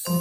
You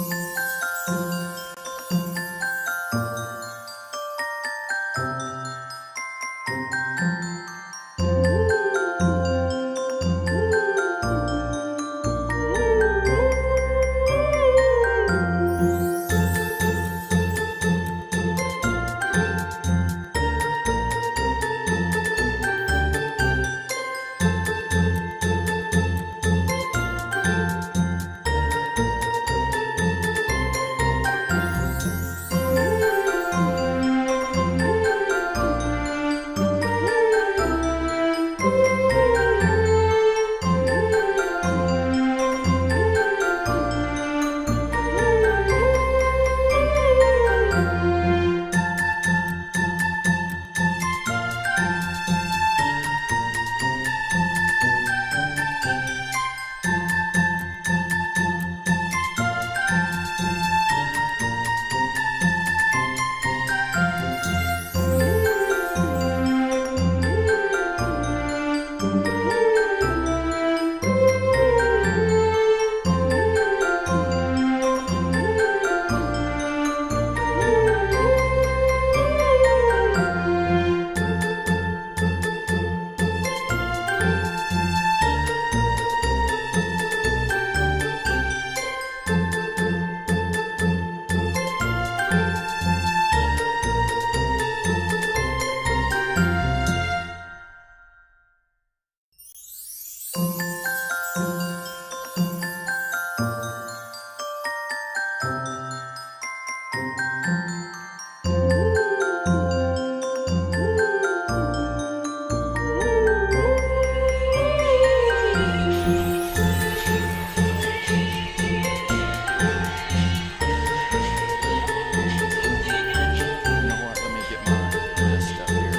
know what? Let me get my stuff here.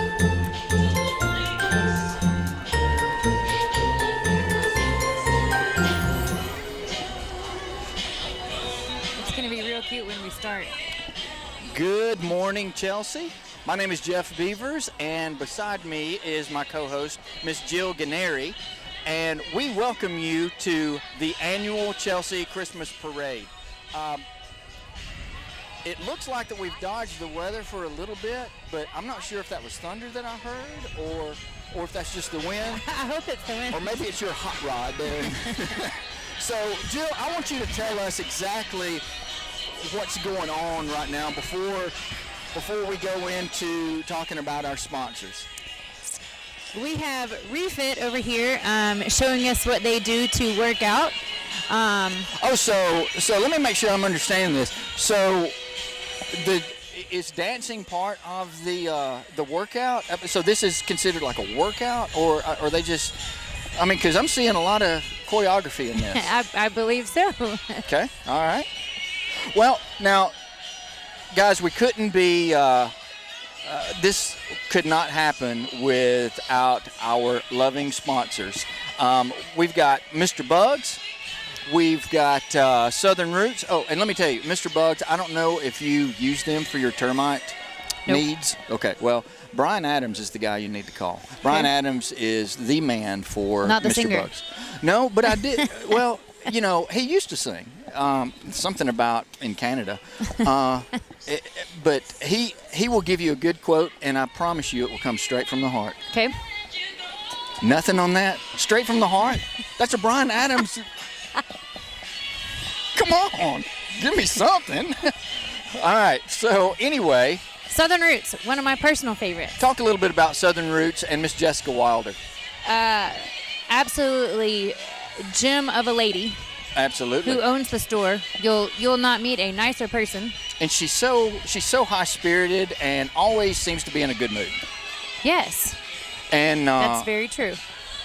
It's going to be real cute when we start. Good morning, Chelsea. My name is Jeff Beavers, and beside me is my co-host, Miss Jill Gennari, and we welcome you to the annual Chelsea Christmas Parade. It looks like that we've dodged the weather for a little bit, but I'm not sure if that was thunder that I heard or if that's just the wind. I hope it's the wind. Or maybe it's your hot rod there. So, Jill, I want you to tell us exactly what's going on right now before we go into talking about our sponsors. We have Refit over here showing us what they do to work out. So let me make sure I'm understanding this. So, is dancing part of the workout? So this is considered like a workout, or are they just? I mean, because I'm seeing a lot of choreography in this. I believe so. Okay, all right. Well, now, guys, we couldn't be. This could not happen without our loving sponsors. We've got Mr. Bugs. We've got Southern Roots. Oh, and let me tell you, Mr. Bugs, I don't know if you use them for your termite needs. Okay, well, Brian Adams is the guy you need to call. Brian Adams is the man for Not the Mr. singer. Bugs. No, but I did. Well, you know, he used to sing something about in Canada. But he will give you a good quote, and I promise you it will come straight from the heart. Okay. Nothing on that? Straight from the heart? That's a Brian Adams. Come on, give me something. All right, so anyway. Southern Roots, one of my personal favorites. Talk a little bit about Southern Roots and Miss Jessica Wilder. Absolutely gem of a lady Absolutely. who owns the store. You'll not meet a nicer person. And she's so high-spirited and always seems to be in a good mood. Yes, And that's very true.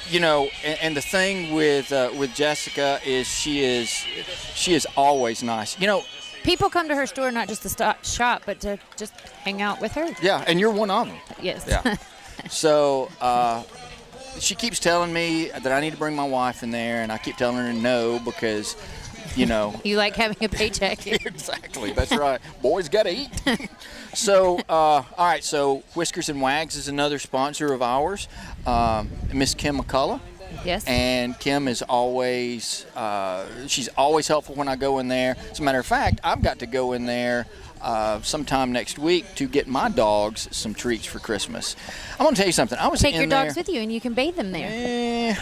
you know, and the thing with Jessica is she is always nice. You know, People come to her store not just to shop, but to just hang out with her. yeah, and you're one of them. Yes. Yeah. So she keeps telling me that I need to bring my wife in there, and I keep telling her no because, you know. You like having a paycheck. Exactly. That's right. Boys got to eat. So, all right. So Whiskers and Wags is another sponsor of ours. Miss Kim McCullough. Yes. And Kim is always, she's always helpful when I go in there. As a matter of fact, I've got to go in there sometime next week to get my dogs some treats for Christmas. I'm gonna tell you something. I was Take in your there. dogs with you, and you can bathe them there.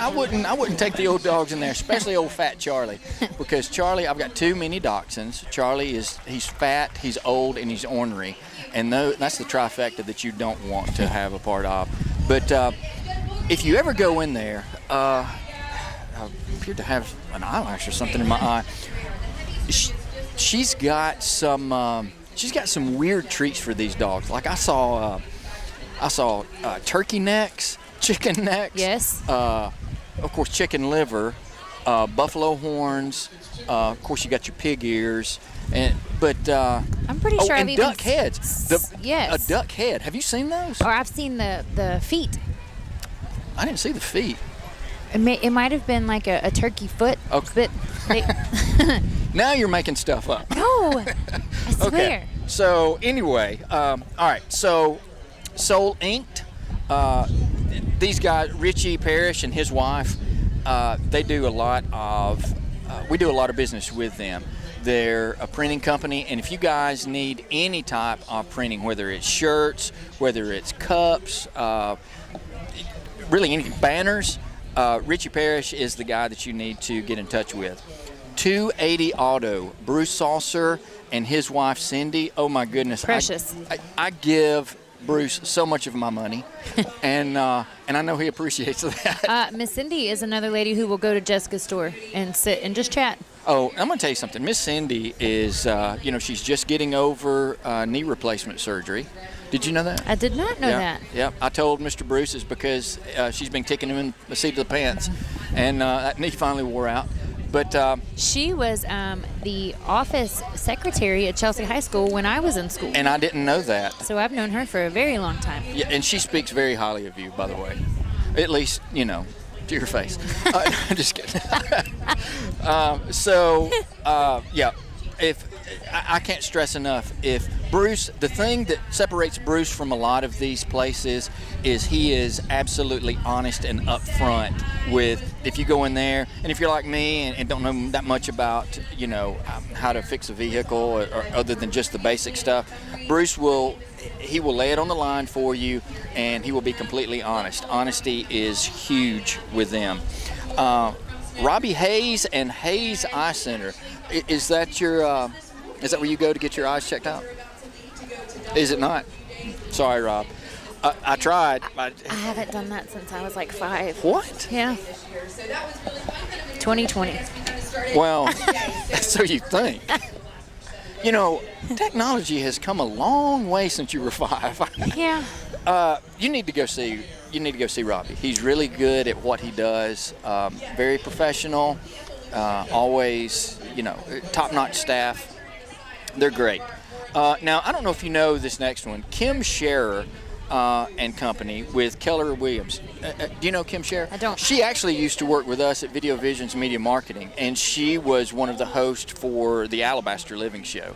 I wouldn't take the old dogs in there, especially old fat Charlie, because Charlie, I've got 2 mini dachshunds. Charlie he's fat, he's old, and he's ornery, and that's the trifecta that you don't want to have a part of. But if you ever go in there, I appear to have an eyelash or something in my eye. She's got some weird treats for these dogs. Like I saw turkey necks, chicken necks. Yes. Of course, chicken liver, buffalo horns. Of course, you got your pig ears, but I'm pretty sure I've and even duck heads. Yes. A duck head. Have you seen those? Or I've seen the feet. I didn't see the feet. It might have been like a turkey foot. Okay. But Now you're making stuff up. no, I swear. Okay. So anyway, all right. So Soul Inked. These guys, Richie Parrish and his wife, they do a lot of. We do a lot of business with them. They're a printing company, and if you guys need any type of printing, whether it's shirts, whether it's cups, really any banners, Richie Parrish is the guy that you need to get in touch with. 280 Auto, Bruce Saucer and his wife Cindy. Oh my goodness, Precious. I give Bruce so much of my money, and I know he appreciates that. Miss Cindy is another lady who will go to Jessica's store and sit and just chat. Oh, I'm going to tell you something. Miss Cindy is, she's just getting over knee replacement surgery. Did you know that? I did not know that. Yeah, I told Mr. Bruce it's because she's been kicking him in the seat of the pants, and that knee finally wore out. But She was the office secretary at Chelsea High School when I was in school. and I didn't know that. So I've known her for a very long time. Yeah, and she speaks very highly of you, by the way. At least, to your face. I'm just kidding. If I can't stress enough, if Bruce, the thing that separates Bruce from a lot of these places is he is absolutely honest and upfront with, if you go in there, and if you're like me and don't know that much about, how to fix a vehicle or other than just the basic stuff, Bruce will lay it on the line for you, and he will be completely honest. Honesty is huge with them. Robbie Hayes and Hayes Eye Center. Is that where you go to get your eyes checked out? Is it not? Sorry, Rob. I tried. I haven't done that since I was like 5. What? Yeah. 2020. Well, so you think. Technology has come a long way since you were 5. Yeah. You need to go see Robbie. He's really good at what he does. Very professional. Always, top-notch staff. They're great. Now, I don't know if you know this next one. Kim Scherer and Company with Keller Williams. Do you know Kim Scherer? I don't. She actually used to work with us at Video Visions Media Marketing, and she was one of the hosts for the Alabaster Living Show.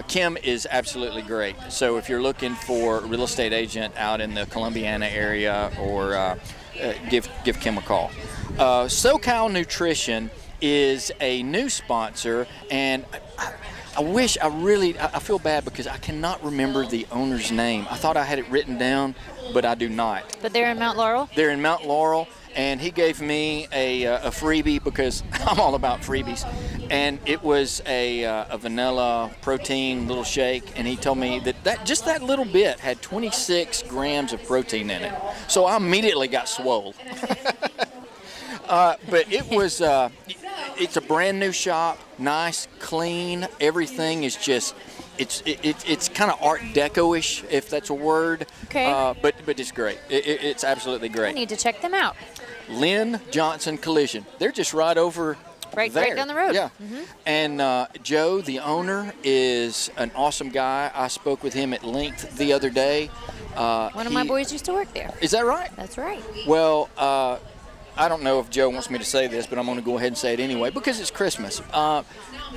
Kim is absolutely great. So if you're looking for a real estate agent out in the Columbiana area, or give Kim a call. SoCal Nutrition is a new sponsor, and I feel bad because I cannot remember the owner's name. I thought I had it written down, but I do not. But they're in Mount Laurel? They're in Mount Laurel, and he gave me a freebie because I'm all about freebies. And it was a vanilla protein little shake, and he told me that just that little bit had 26 grams of protein in it. So I immediately got swole. But it was, it's a brand new shop, nice, clean. Everything is just, it's kind of Art Deco-ish, if that's a word. Okay. But it's great. It's absolutely I great. need to check them out. Lynn Johnson Collision. They're just right over Right there. down the road. Yeah. Mm-hmm. And Joe, the owner, is an awesome guy. I spoke with him at length the other day. One of my boys used to work there. Is that right? That's right. Well, I don't know if Joe wants me to say this, but I'm going to go ahead and say it anyway because it's Christmas.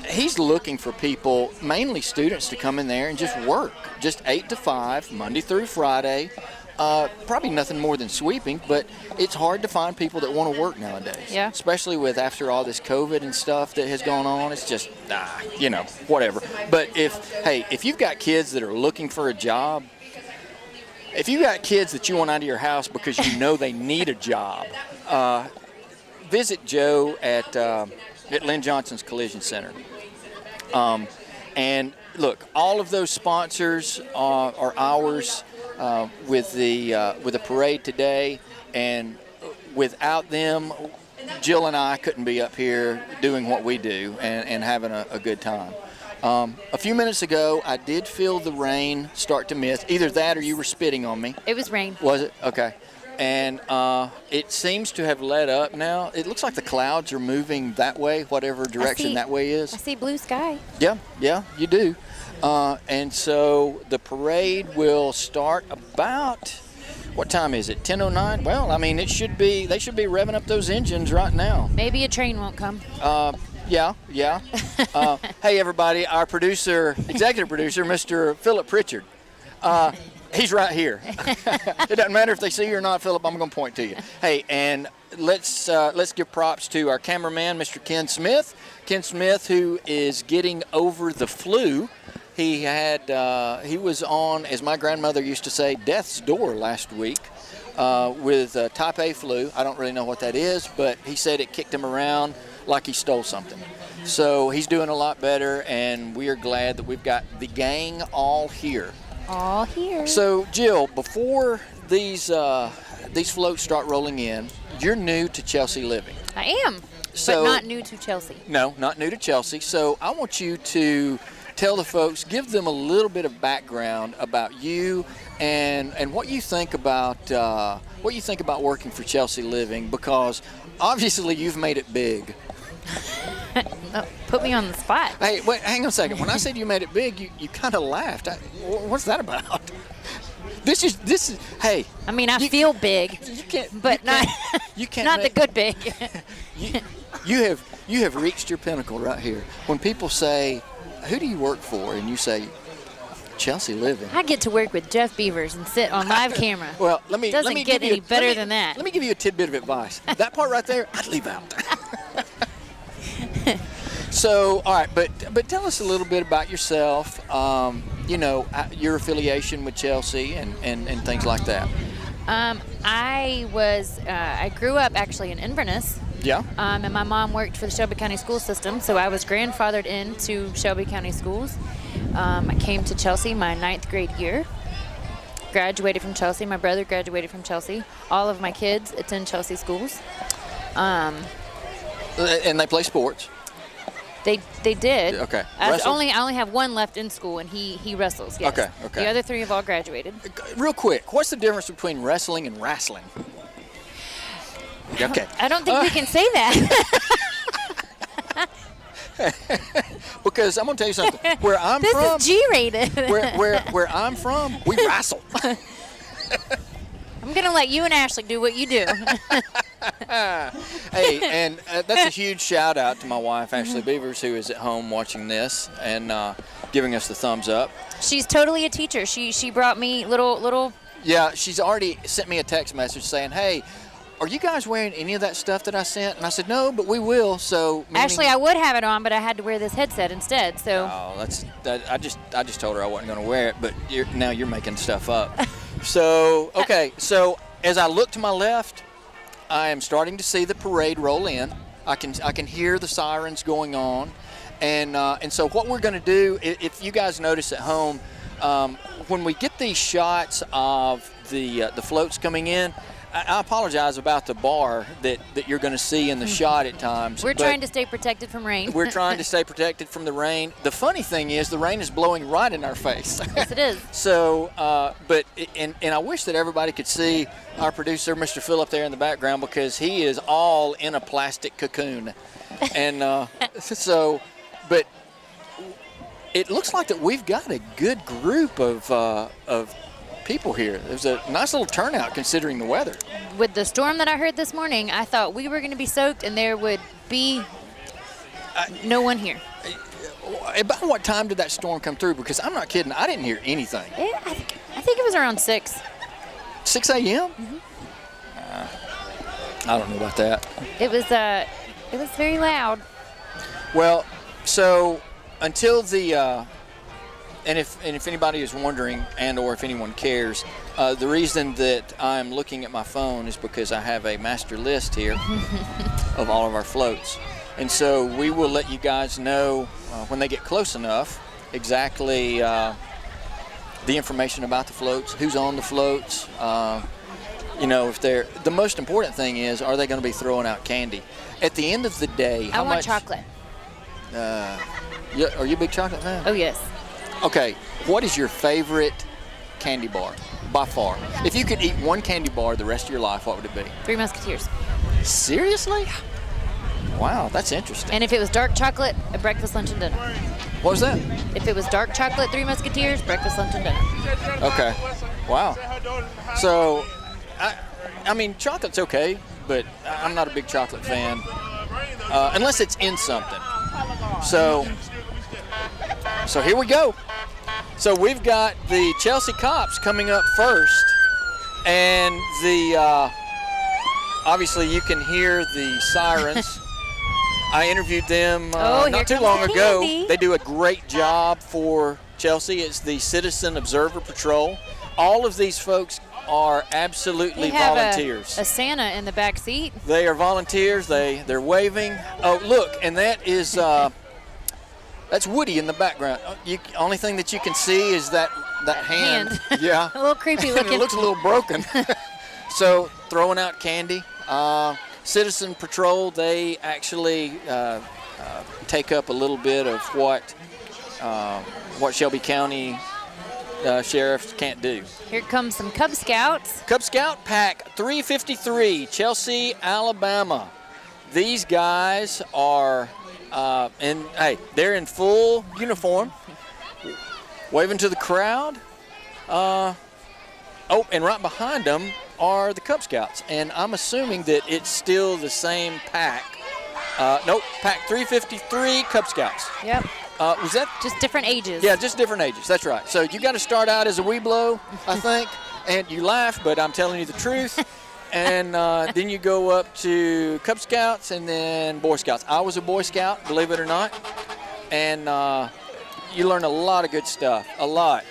He's looking for people, mainly students, to come in there and just work, just 8 to 5, Monday through Friday. Probably nothing more than sweeping, but it's hard to find people that want to work nowadays. Yeah. Especially with after all this COVID and stuff that has gone on, it's just, whatever. But if you've got kids that are looking for a job, if you've got kids that you want out of your house because you know they need a job, visit Joe at Lynn Johnson's Collision Center. And look, all of those sponsors are ours with the parade today, and without them, Jill and I couldn't be up here doing what we do and having a good time. A few minutes ago, I did feel the rain start to mist. Either that or you were spitting on me. It was rain. Was it? Okay. And it seems to have let up now. It looks like the clouds are moving that way, whatever direction that way is. I see blue sky. Yeah, you do. And so the parade will start about, what time is it? 10:09? Well, I mean, they should be revving up those engines right now. Maybe a train won't come. Yeah. Hey, everybody, our executive producer, Mr. Philip Pritchard. He's right here. It doesn't matter if they see you or not, Philip. I'm going to point to you. Hey, and let's give props to our cameraman, Mr. Ken Smith. Ken Smith, who is getting over the flu. He was on, as my grandmother used to say, death's door last week with type A flu. I don't really know what that is, but he said it kicked him around like he stole something. So he's doing a lot better, and we are glad that we've got the gang all here. All here. So, Jill, before these floats start rolling in, you're new to Chelsea Living. I am, but not new to Chelsea. No, not new to Chelsea. So I want you to tell the folks, give them a little bit of background about you and what you think about working for Chelsea Living, because obviously you've made it big. Put me on the spot. Hey, wait, hang on a second. When I said you made it big, you kind of laughed. What's that about? This is. Hey. I mean, I feel big, but not the good big. You have reached your pinnacle right here. When people say, "Who do you work for?" and you say, "Chelsea Living," I get to work with Jeff Beavers and sit on live camera. Well, let me doesn't get any better than that. Let me give you a tidbit of advice. That part right there, I'd leave out. So, all right, but tell us a little bit about yourself. Your affiliation with Chelsea and things like that. I grew up actually in Inverness. Yeah. And my mom worked for the Shelby County School System, so I was grandfathered into Shelby County Schools. I came to Chelsea my 9th grade year. Graduated from Chelsea. My brother graduated from Chelsea. All of my kids attend Chelsea schools. And they play sports. They did. Okay. I only have one left in school, and he wrestles. Yes. Okay. The other 3 have all graduated. Real quick, what's the difference between wrestling and wrestling? Okay. I don't think we can say that. Because I'm gonna tell you something. Where I'm this from, is G-rated. where I'm from, we wrestle. I'm gonna let you and Ashley do what you do. Hey, and that's a huge shout out to my wife, Ashley Beavers, who is at home watching this and giving us the thumbs up. She's totally a teacher. She brought me little. Yeah, she's already sent me a text message saying, "Hey, are you guys wearing any of that stuff that I sent?" And I said, "No, but we will." So Actually, I would have it on, but I had to wear this headset instead. So. Oh, I just told her I wasn't going to wear it, but now you're making stuff up. So okay, so as I look to my left, I am starting to see the parade roll in. I can hear the sirens going on, and so what we're going to do, if you guys notice at home, when we get these shots of the floats coming in, I apologize about the bar that you're going to see in the shot at times. We're trying to stay protected from rain. We're trying to stay protected from the rain. The funny thing is the rain is blowing right in our face. Yes, it is. So, and I wish that everybody could see our producer, Mr. Phil, there in the background, because he is all in a plastic cocoon. And but it looks like that we've got a good group of people here. There's a nice little turnout considering the weather. With the storm that I heard this morning, I thought we were going to be soaked and there would be no one here. About what time did that storm come through? Because I'm not kidding, I didn't hear anything. I think it was around 6. 6 a.m.? I don't know about that. It was very loud. Well, so until the and if anybody is wondering and or if anyone cares, the reason that I'm looking at my phone is because I have a master list here of all of our floats, and so we will let you guys know when they get close enough exactly the information about the floats, who's on the floats. If they're, the most important thing is, are they going to be throwing out candy? At the end of the day, I want chocolate. Are you a big chocolate fan? Oh, yes. Okay, what is your favorite candy bar by far? If you could eat one candy bar the rest of your life, what would it be? Three Musketeers. Seriously? Wow, that's interesting. And if it was dark chocolate, a breakfast, lunch, and dinner. What was that? If it was dark chocolate, Three Musketeers, breakfast, lunch, and dinner. Okay. Wow. So, I mean, chocolate's okay, but I'm not a big chocolate fan unless it's in something. So here we go. So we've got the Chelsea Cops coming up first, and obviously you can hear the sirens. I interviewed them not too long ago. They do a great job for Chelsea. It's the Citizen Observer Patrol. All of these folks are absolutely volunteers. A Santa in the back seat. They are volunteers. They're waving. Oh, look, and that is that's Woody in the background. Only thing that you can see is that hand. Yeah. A little creepy looking. It looks a little broken. So throwing out candy. Citizen Patrol, they actually take up a little bit of what Shelby County sheriffs can't do. Here comes some Cub Scouts. Cub Scout Pack 353, Chelsea, Alabama. These guys are, they're in full uniform, waving to the crowd. And right behind them are the Cub Scouts, and I'm assuming that it's still the same pack. Nope, Pack 353, Cub Scouts. Yep. Was that just different ages? Yeah, just different ages. That's right. So you got to start out as a Weeblo, I think, and you laugh, but I'm telling you the truth. And then you go up to Cub Scouts and then Boy Scouts. I was a Boy Scout, believe it or not, and you learn a lot of good stuff. A lot.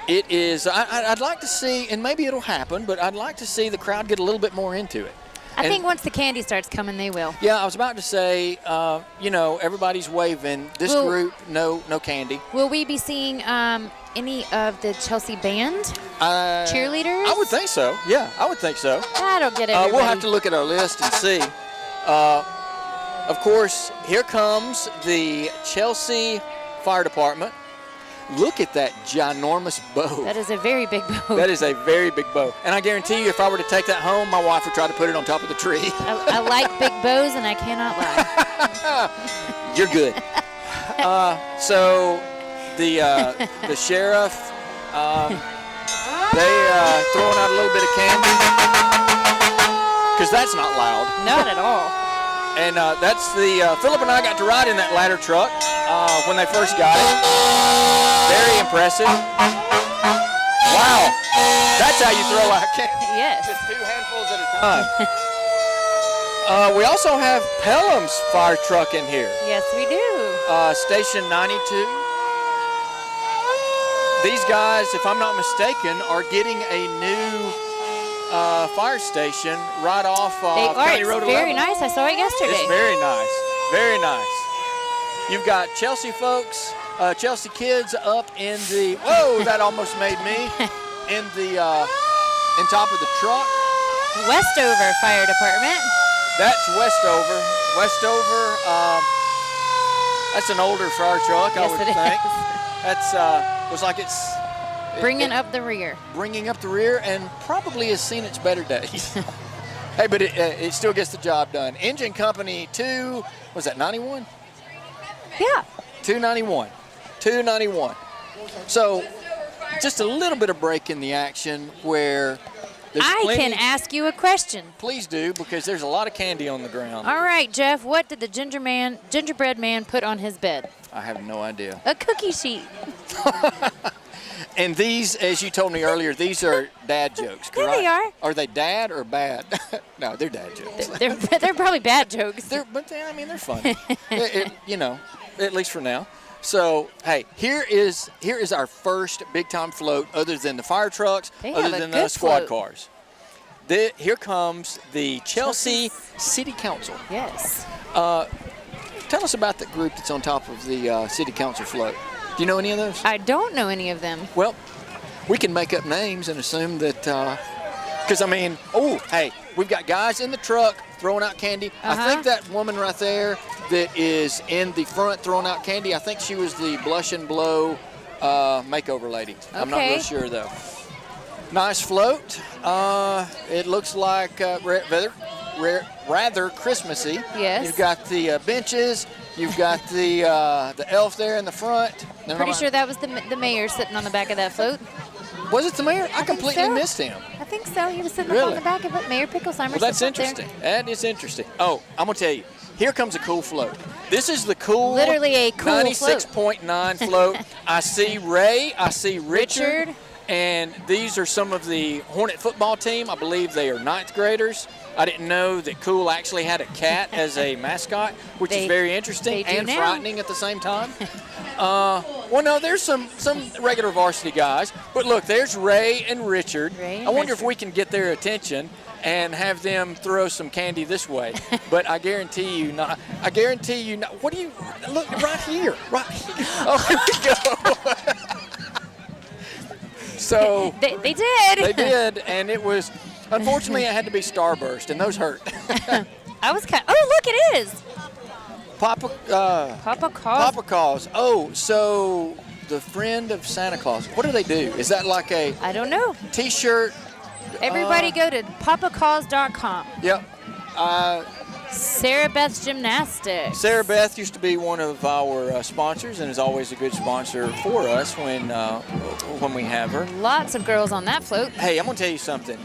It is. I'd like to see, and maybe it'll happen, but I'd like to see the crowd get a little bit more into it. I think once the candy starts coming, they will. Yeah, I was about to say, everybody's waving. This group, no candy. Will we be seeing any of the Chelsea band cheerleaders? I would think so. Yeah, I would think so. That'll get everybody. We'll have to look at our list and see. Of course, here comes the Chelsea Fire Department. Look at that ginormous bow. That is a very big bow. That is a very big bow. And I guarantee you, if I were to take that home, my wife would try to put it on top of the tree. I like big bows, and I cannot lie. You're good. So the sheriff, they throwing out a little bit of candy, because that's not loud. Not at all. And that's Philip and I got to ride in that ladder truck when they first got it. Very impressive. Wow. That's how you throw out candy. Yes. Just 2 handfuls at a time. We also have Pelham's fire truck in here. Yes, we do. Station 92. These guys, if I'm not mistaken, are getting a new fire station right off County Road 11. Very nice. I saw it yesterday. It's very nice. Very nice. You've got Chelsea folks, Chelsea kids up in the, whoa, that almost made me, in top of the truck. Westover Fire Department. That's Westover. Westover, that's an older fire truck, I would think. That's, looks like it's bringing up the rear. Bringing up the rear, and probably has seen its better days. Hey, but it still gets the job done. Engine Company 2, was that 91? Yeah. 291. 291. So, just a little bit of break in the action where there's I can ask you a question. Please do, because there's a lot of candy on the ground. All right, Jeff, what did the gingerbread man put on his bed? I have no idea. A cookie sheet. And these, as you told me earlier, these are dad jokes, There correct? they are. Are they dad or bad? No, they're dad jokes. They're probably bad jokes. I mean, they're funny. You know, at least for now. So, hey, here is our first big time float, other than the fire trucks, They have other a than good the squad float. cars. Here comes the Chelsea City Council. Yes. Tell us about the group that's on top of the City Council float. Do you know any of those? I don't know any of them. Well, we can make up names and assume that, because I mean, hey, we've got guys in the truck throwing out candy. I think that woman right there that is in the front throwing out candy, I think she was the Blush and Blow makeover lady. I'm not Okay. real sure though. Nice float. It looks like rather Christmassy. Yes. You've got the benches. You've got the elf there in the front. Pretty sure that was the mayor sitting on the back of that float. Was it the mayor? I think completely so. missed him. I think so. He was sitting up Really? on the back of it. Mayor Picklesheimer. Well, that's sitting up there. interesting. That is interesting. Oh, I'm going to tell you. Here comes a cool float. This is the cool Literally a cool 96.9 float. I see Ray. I see Richard. Richard. And these are some of the Hornet football team. I believe they are ninth graders. I didn't know that Cool actually had a cat as a mascot, which is very interesting they do and now. frightening at the same time. Well, no, there's some regular varsity guys. But look, there's Ray and Richard. Ray and I wonder if Richard. we can get their attention and have them throw some candy this way. But I guarantee you not. I guarantee you not. What do you, look, right here. Right here. Oh, here we go. So They did. they did, and it was, unfortunately, it had to be Starburst, and those hurt. I was kind. Oh, look, it is. Papa Papa calls. calls. Oh, so the friend of Santa Claus. What do they do? Is that like a I don't know. T-shirt? Everybody go to papacalls.com. Yep. Sarah Beth's Gymnastics. Sarah Beth used to be one of our sponsors, and is always a good sponsor for us when we have her. Lots of girls on that float. Hey, I'm gonna tell you something.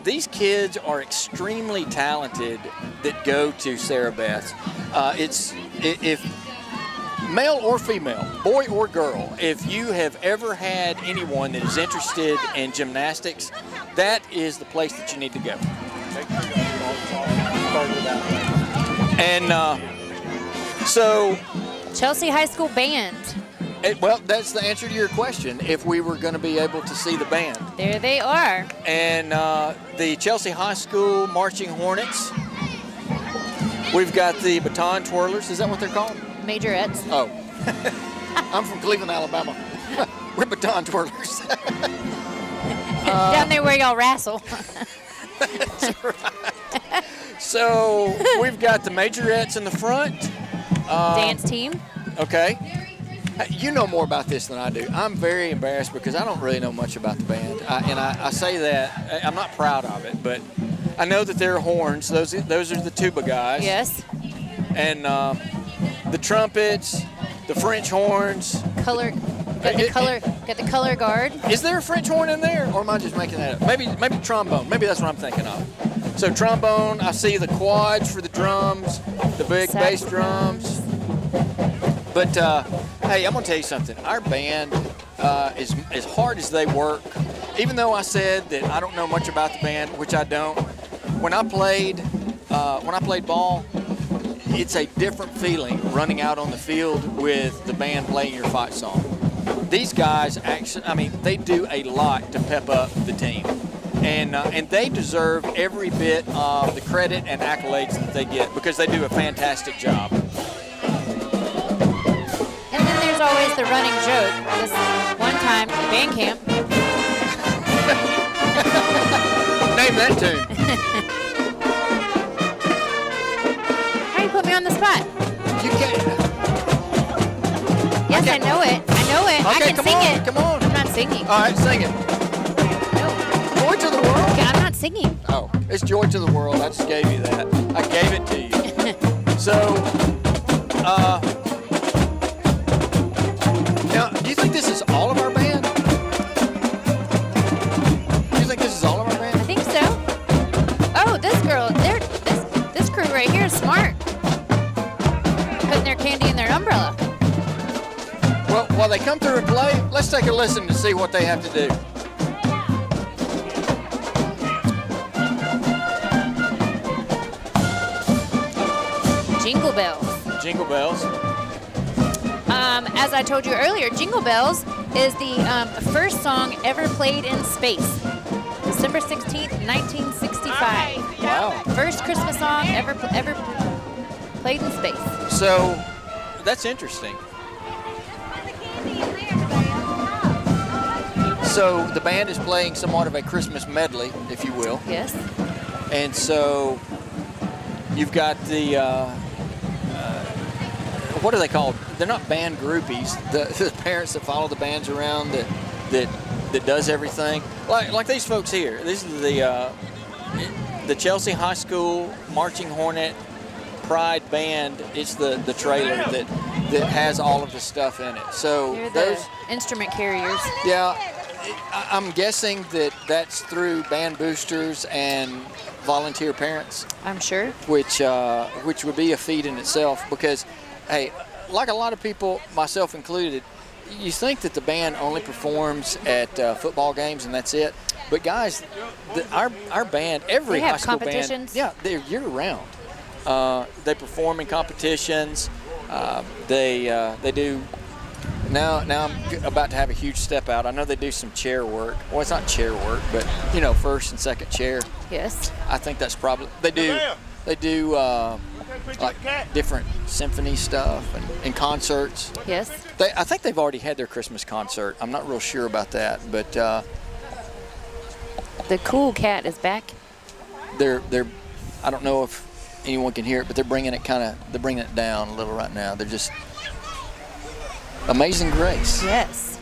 These kids are extremely talented that go to Sarah Beth. If male or female, boy or girl, if you have ever had anyone that is interested in gymnastics, that is the place that you need to go. And so, Chelsea High School Band. well, that's the answer to your question. If we were going to be able to see the band. There they are. And the Chelsea High School Marching Hornets. We've got the baton twirlers. Is that what they're called? Majorettes. Oh. I'm from Cleveland, Alabama. We're baton twirlers. Down there where y'all wrestle. That's right. So we've got the Majorettes in the front. Dance team. Okay. Hey, you know more about this than I do. I'm very embarrassed because I don't really know much about the band. I say that, I'm not proud of it, but I know that there are horns. Those are the tuba guys. Yes. And the trumpets, the French horns. Color. Got the color guard. Is there a French horn in there, or am I just making that up? Maybe trombone. Maybe that's what I'm thinking of. So trombone, I see the quads for the drums, the big bass drums. But hey, I'm gonna tell you something. Our band is as hard as they work. Even though I said that I don't know much about the band, which I don't. When I played ball, it's a different feeling running out on the field with the band playing your fight song. These guys actually, they do a lot to pep up the team. And they deserve every bit of the credit and accolades that they get because they do a fantastic job. And then there's always the running joke. This one time at band camp. Name that tune. How you put me on the spot? You can't. Yes, I know it. I Okay, can come sing on, it. come on. I'm not singing. All right, sing it. No. Joy to the world. Okay, I'm not singing. Oh, it's joy to the world. I just gave you that. I gave it to you. So, now, do you think this is all of our band? Do you think this is all of our band? I think so. Oh, this girl, this crew right here is smart. Putting their candy in their umbrella. Well, while they come through and play, let's take a listen to see what they have to do. Jingle Bells. Jingle Bells. As I told you earlier, Jingle Bells is the first song ever played in space. December 16th, 1965. Wow. First Christmas song ever played in space. So that's interesting. So the band is playing somewhat of a Christmas medley, if you will. Yes. And so you've got the, what are they called? They're not band groupies. The parents that follow the bands around that does everything. Like these folks here. This is the Chelsea High School Marching Hornet Pride Band. It's the trailer that has all of the stuff in it. So They're those the instrument carriers. Yeah, I'm guessing that's through band boosters and volunteer parents, I'm sure. which would be a feat in itself because, hey, like a lot of people, myself included, you think that the band only performs at football games and that's it. But guys, our band, every They have high school competitions. band, yeah, they're year round. They perform in competitions. They do. Now I'm about to have a huge step out. I know they do some chair work. Well, it's not chair work, but first and second chair. Yes. I think that's probably they do like different symphony stuff and concerts. Yes. I think they've already had their Christmas concert. I'm not real sure about that, but The Cool Cat is back. they're I don't know if anyone can hear it, but they're bringing it down a little right now. They're just Amazing Grace. Yes.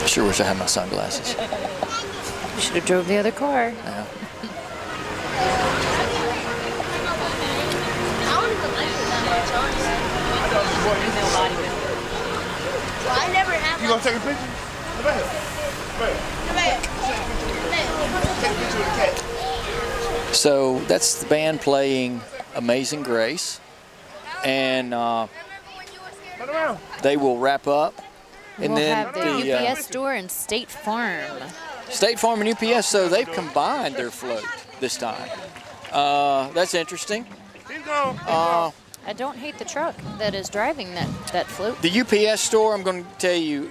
Sure wish I had my sunglasses. You should have drove the other car. Yeah. I never have. You gonna take a picture? Come back. Come back. Take a picture with the cat. So that's the band playing Amazing Grace, and Turn around. they will wrap up. And We'll then have the UPS store and State Farm. State Farm and UPS, so they've combined their float this time. That's interesting. He's gone. I don't hate the truck that is driving that float. The UPS store, I'm going to tell you,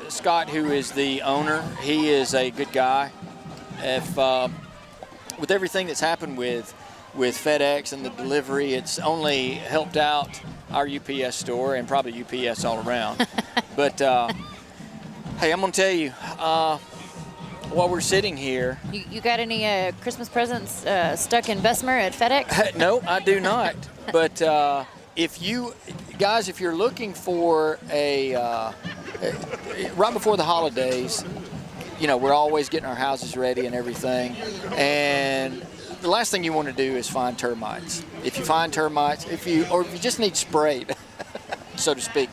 Scott, who is the owner, he is a good guy. If with everything that's happened with FedEx and the delivery, it's only helped out our UPS store and probably UPS all around. But hey, I'm going to tell you, while we're sitting here, You got any Christmas presents stuck in Bessemer at FedEx? no, I do not. But if you're looking for right before the holidays, we're always getting our houses ready and everything. And the last thing you want to do is find termites. If you find termites, or if you just need sprayed, so to speak,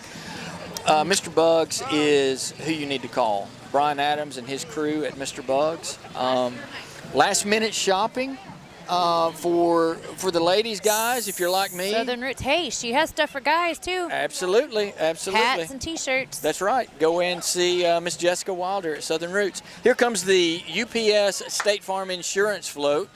Mr. Bugs is who you need to call. Brian Adams and his crew at Mr. Bugs. Last minute shopping for the ladies, guys, if you're like me. Southern Roots. Hey, she has stuff for guys too. Absolutely. Hats and T-shirts. That's right. Go in and see Miss Jessica Wilder at Southern Roots. Here comes the UPS State Farm Insurance float.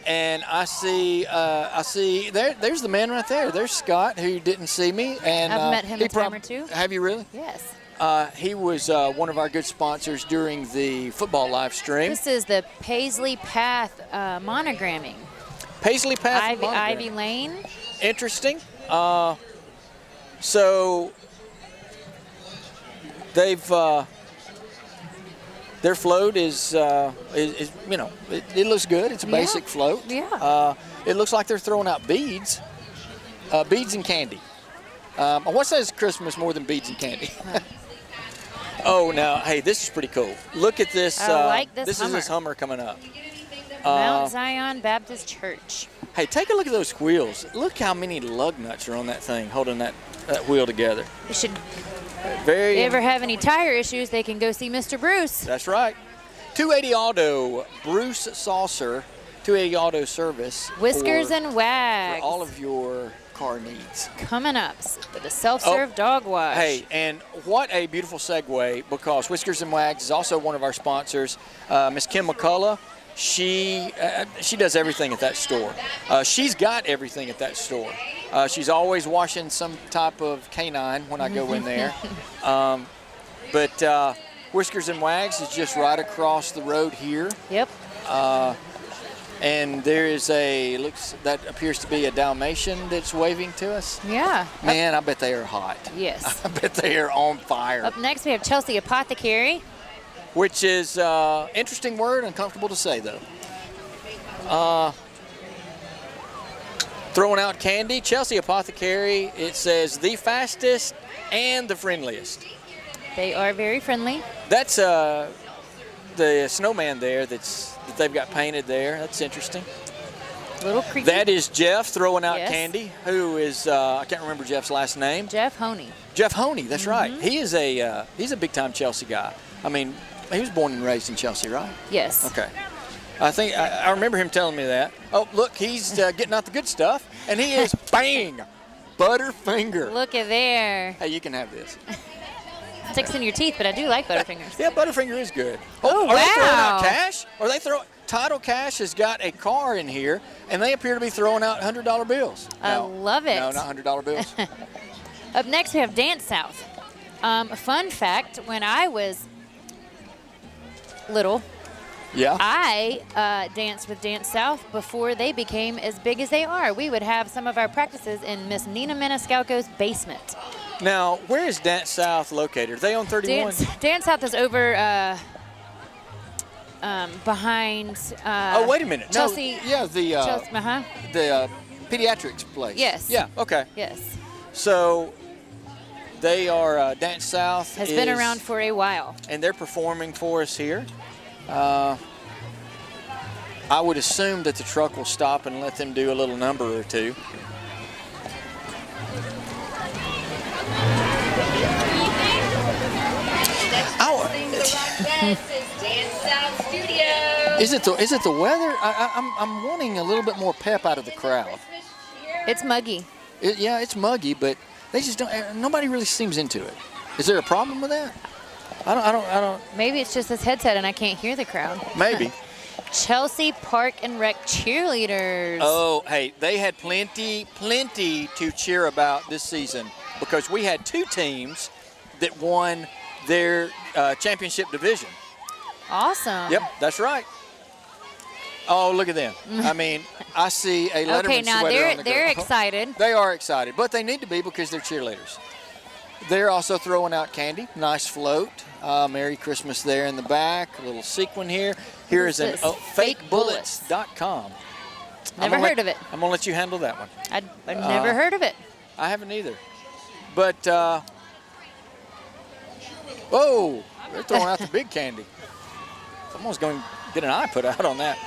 And I see there's the man right there. There's Scott, who didn't see me. And I've met him he a time or two. Have you really? Yes. He was one of our good sponsors during the football live stream. This is the Paisley Path monogramming. Paisley Path Ivy Lane. Interesting. So they've their float is it looks good. It's a basic float. Yeah. It looks like they're throwing out beads and candy. What says Christmas more than beads and candy? Oh, now, hey, this is pretty cool. Look at this. I like this This Hummer. is this Hummer coming up. Mount Zion Baptist Church. Hey, take a look at those wheels. Look how many lug nuts are on that thing, holding that wheel together. You should, Very. if you ever have any tire issues, they can go see Mr. Bruce. That's right. 280 Auto, Bruce Saucer, 280 Auto Service. Whiskers for, and Wags. for all of your car needs. Coming up with a self-serve dog wash. Hey, and what a beautiful segue, because Whiskers and Wags is also one of our sponsors. Miss Kim McCullough, she does everything at that store. She's got everything at that store. She's always washing some type of canine when I go in there. But Whiskers and Wags is just right across the road here. Yep. And there is that appears to be a Dalmatian that's waving to us. Yeah. Man, I bet they are hot. Yes. I bet they are on fire. Up next, we have Chelsea Apothecary. Which is interesting word, uncomfortable to say though. Throwing out candy, Chelsea Apothecary, it says the fastest and the friendliest. They are very friendly. That's the snowman there that they've got painted there. That's interesting. Little creaky. That is Jeff throwing out Yes. candy, who is, I can't remember Jeff's last name. Jeff Honey. Jeff Honey, that's right. He is he's a big-time Chelsea guy. I mean, he was born and raised in Chelsea, right? Yes. Okay. I think I remember him telling me that. Oh, look, he's getting out the good stuff, and he is bang, Butterfinger. Look at there. Hey, you can have this. Sticks in your teeth, but I do like Butterfingers. Yeah, Butterfinger is good. Oh, are they throwing out wow. cash? Or they throw Title Cash has got a car in here, and they appear to be throwing out $100 bills. I No, love it. No, not $100 bills. Up next, we have Dance South. Fun fact, when I was little, Yeah. I danced with Dance South before they became as big as they are. We would have some of our practices in Miss Nina Maniscalco's basement. Now, where is Dance South located? Are they on 31? Dance South is over behind Oh, wait a minute. Chelsea. No, yeah, Chelsea, uh-huh. the pediatrics place. Yes. Yeah. Okay. Yes. So they are Dance South Has been is- around for a while. and they're performing for us here. I would assume that the truck will stop and let them do a little number or two. Is it the weather? I'm wanting a little bit more pep out of the crowd. It's muggy. Yeah, it's muggy, but they just don't. Nobody really seems into it. Is there a problem with that? I don't. Maybe it's just this headset and I can't hear the crowd. Maybe. Chelsea Park and Rec cheerleaders. Oh, hey, they had plenty to cheer about this season because we had two teams that won their championship division. Awesome. Yep, that's right. Oh, look at them. I mean, I see a Letterman Okay, now sweater on the they're girl. excited. They are excited, but they need to be because they're cheerleaders. They're also throwing out candy. Nice float. Merry Christmas there in the back. A little sequin here. Here is an this? fakebullets.com. Never heard of it. I'm going to let you handle that one. I've never heard of it. I haven't either. But, whoa, they're throwing out the big candy. Someone's going to get an eye put out on that.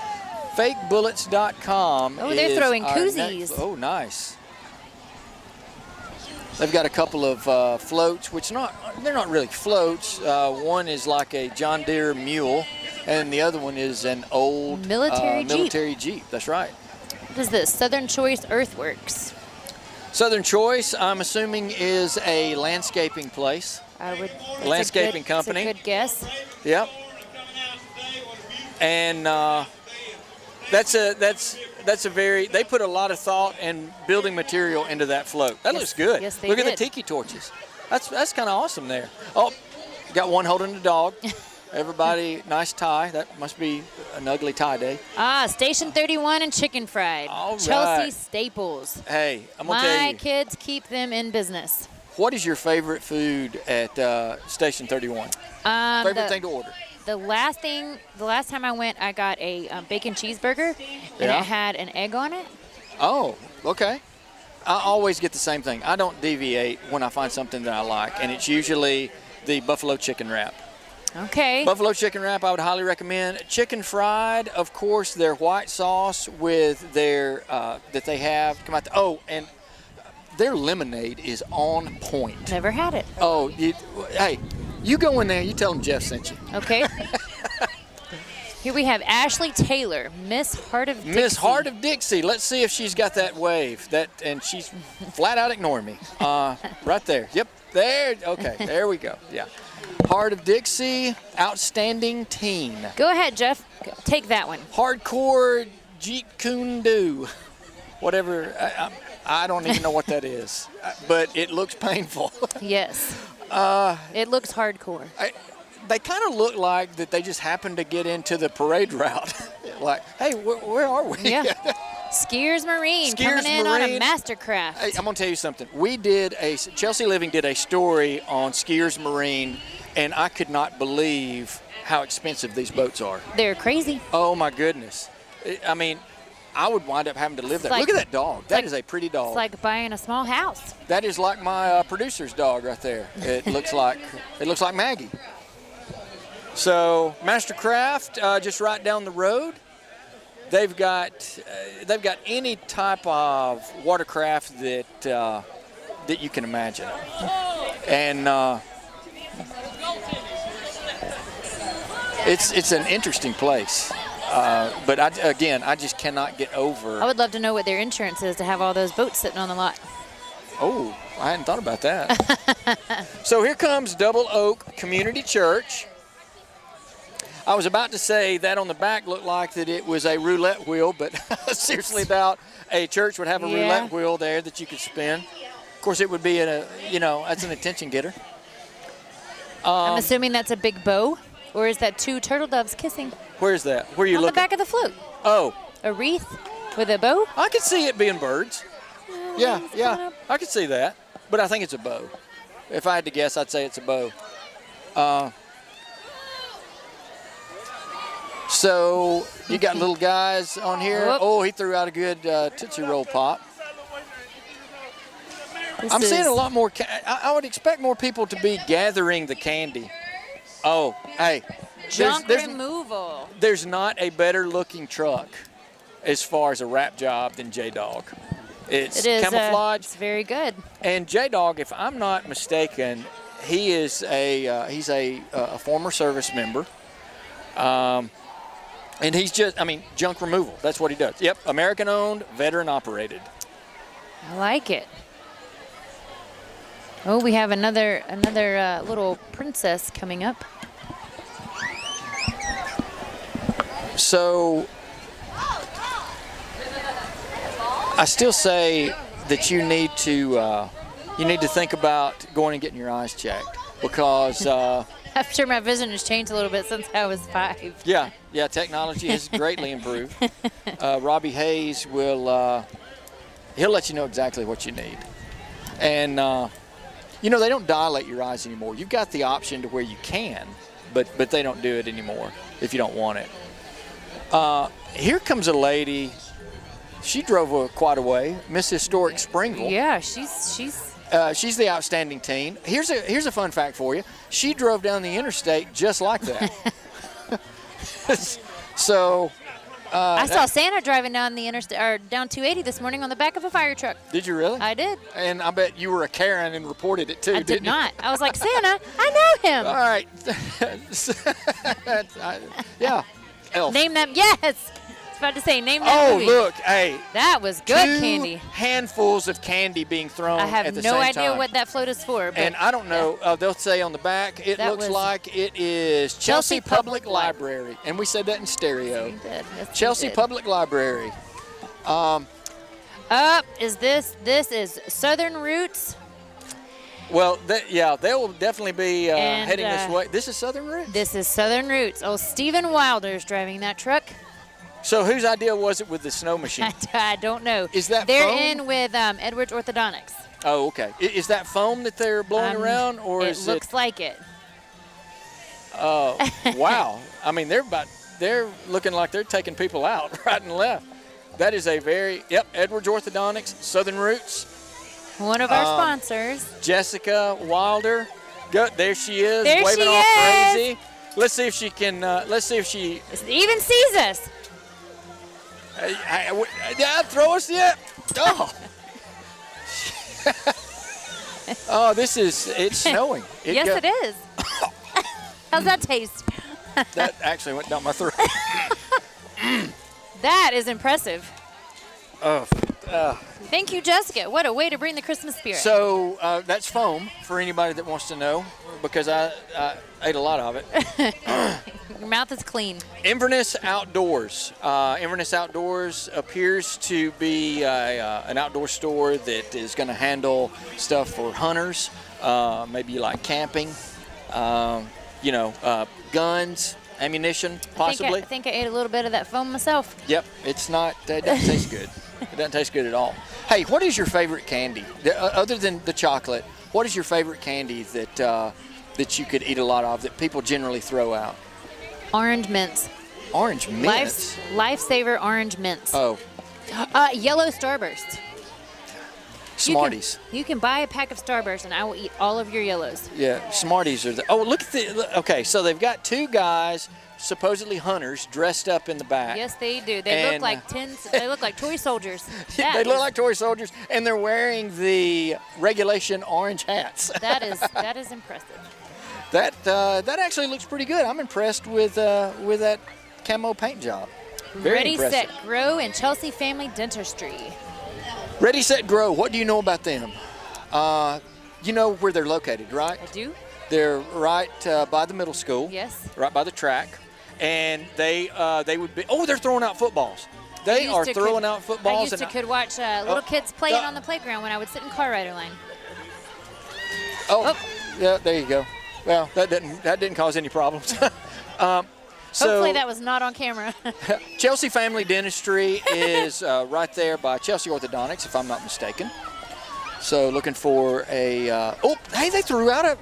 Fakebullets.com. Oh, they're is throwing our koozies. Oh, nice. They've got a couple of floats, which they're not really floats. One is like a John Deere mule, and the other one is an old Military Jeep. Jeep. That's right. What is this? Southern Choice Earthworks. Southern Choice, I'm assuming, is a landscaping place. That's Landscaping a good, company. That's a good guess. Yep. And that's a very, they put a lot of thought and building material into that float. That Yes. looks good. Yes, they Look at did. the tiki torches. That's kind of awesome there. Oh, got one holding a dog. Everybody, nice tie. That must be an ugly tie day. Station 31 and Chicken Fried. All Chelsea right. staples. Hey, I'm going to tell My you, kids keep them in business. what is your favorite food at Station 31? Favorite thing to order? The last time I went, I got a bacon cheeseburger, and Yeah. it had an egg on it. Oh, okay. I always get the same thing. I don't deviate when I find something that I like, and it's usually the buffalo chicken wrap. Okay. Buffalo chicken wrap, I would highly recommend. Chicken fried, of course, their white sauce with their that they have come out. And their lemonade is on point. Never had it. Oh, hey, you go in there. You tell them Jeff sent you. Okay. Here we have Ashley Taylor, Miss Heart of Dixie. Miss Heart of Dixie. Let's see if she's got that wave. And she's flat out ignoring me. Right there. Yep. There. Okay. There we go. Yeah. Heart of Dixie, outstanding teen. Go ahead, Jeff. Take that one. Hardcore Jeet Kune Do. Whatever. I don't even know what that is, but it looks painful. Yes. It looks hardcore. They kind of look like that they just happened to get into the parade route. Like, hey, where are we? Yeah. Skiers Marine Skiers coming in Marine. on a Mastercraft. Hey, I'm going to tell you something. Chelsea Living did a story on Skiers Marine, and I could not believe how expensive these boats are. They're crazy. Oh, my goodness. I mean, I would wind up having to live there. like- Look at that dog. That is a pretty dog. It's like buying a small house. That is like my producer's dog right there. It looks like Maggie. So Mastercraft, just right down the road. They've got any type of watercraft that you can imagine, and it's an interesting place. But I just cannot get over. I would love to know what their insurance is to have all those boats sitting on the lot. Oh, I hadn't thought about that. So here comes Double Oak Community Church. I was about to say that on the back looked like that it was a roulette wheel, but seriously doubt a church would have a roulette wheel there that you could spin. Of course, it would be that's an attention getter. I'm assuming that's a big bow, or is that two turtle doves kissing? Where's that? Where are you On looking? the back of the float. Oh, A wreath with a bow? I could see it being birds. Yeah, I could see that. But I think it's a bow. If I had to guess, I'd say it's a bow. So you got little guys on here. Whoop. Oh, he threw out a good Tootsie Roll pop. This I'm seeing is- a lot more. I would expect more people to be gathering the candy. Oh, hey. Junk there's removal. There's not a better looking truck as far as a wrap job than J-Dog. It's It is camouflage. it's very good. And J-Dog, if I'm not mistaken, he is he's a former service member. And he's junk removal. That's what he does. Yep, American owned, veteran operated. I like it. Oh, we have another little princess coming up. So I still say that you need to think about going and getting your eyes checked because I'm sure my vision has changed a little bit since I was 5. yeah, technology has greatly improved. Robbie Hayes will he'll let you know exactly what you need, and they don't dilate your eyes anymore. You've got the option to where you can, but they don't do it anymore if you don't want it. Here comes a lady. She drove quite a way, Miss Historic Springville. Yeah, she's She's the outstanding teen. Here's a fun fact for you. She drove down the interstate just like that. So I saw Santa driving down the interstate or down 280 this morning on the back of a fire truck. Did you really? I did. And I bet you were a Karen and reported it too, I didn't did you? not. I was like, Santa, I know him. All right. Yeah. Elf. Name them. Yes. I was about to say, name that Oh, movie. look. Hey. That was good 2 candy. handfuls of candy being thrown I have at the no same idea time. what that float is for. But And I don't know. They'll say on the back, it That looks was- like it is Chelsea Public Library. And we said that in stereo. We did. Yes, we Chelsea did. Public Library. This is Southern Roots. Well, they will definitely be And, heading this way. This is Southern Roots. This is Southern Roots. Oh, Stephen Wilder's driving that truck. So whose idea was it with the snow machine? I don't know. Is that They're foam? in with Edwards Orthodontics. Oh, okay. Is that foam that they're blowing around, or it is looks like it. Oh, wow. I mean, they're looking like they're taking people out right and left. That is Edwards Orthodontics, Southern Roots, One of our sponsors. Jessica Wilder. Go, there she is, There waving she all is. crazy. Let's see if she can. Let's see if she. Even sees us. Yeah, throw us yet. Oh. Oh, it's snowing. Yes, it is. How's that taste? That actually went down my throat. That is impressive. Oh. Thank you, Jessica. What a way to bring the Christmas spirit. So that's foam for anybody that wants to know, because I ate a lot of it. Your mouth is clean. Inverness Outdoors. Inverness Outdoors appears to be an outdoor store that is going to handle stuff for hunters, maybe like camping, guns, ammunition, possibly. I think I ate a little bit of that foam myself. Yep, it's not. It doesn't taste good. It doesn't taste good at all. Hey, what is your favorite candy other than the chocolate? What is your favorite candy that you could eat a lot of that people generally throw out? Orange mints. Orange mints. Lifesaver orange mints. Oh, Yellow Starburst. Smarties. You can buy a pack of Starburst, and I will eat all of your yellows. Yeah, Smarties are the. Oh, look at the. Okay, so they've got two guys, supposedly hunters, dressed up in the back. Yes, they do. They look And, like they look like toy soldiers. They look like toy soldiers, and they're wearing the regulation orange hats. That is impressive. That actually looks pretty good. I'm impressed with that camo paint job. Very Ready, impressive. Set, Grow, and Chelsea Family Dentistry. Ready, Set, Grow. What do you know about them? You know where they're located, right? I do? They're right by the middle school. Yes. Right by the track, and they would be. Oh, they're throwing out footballs. They are throwing out footballs. I used to could watch little kids playing uh, on the playground when I would sit in car rider line. Oh, yeah, there you go. Well, that didn't cause any problems. Hopefully that was not on camera. Chelsea Family Dentistry is right there by Chelsea Orthodontics, if I'm not mistaken. So looking for a. Hey, they threw out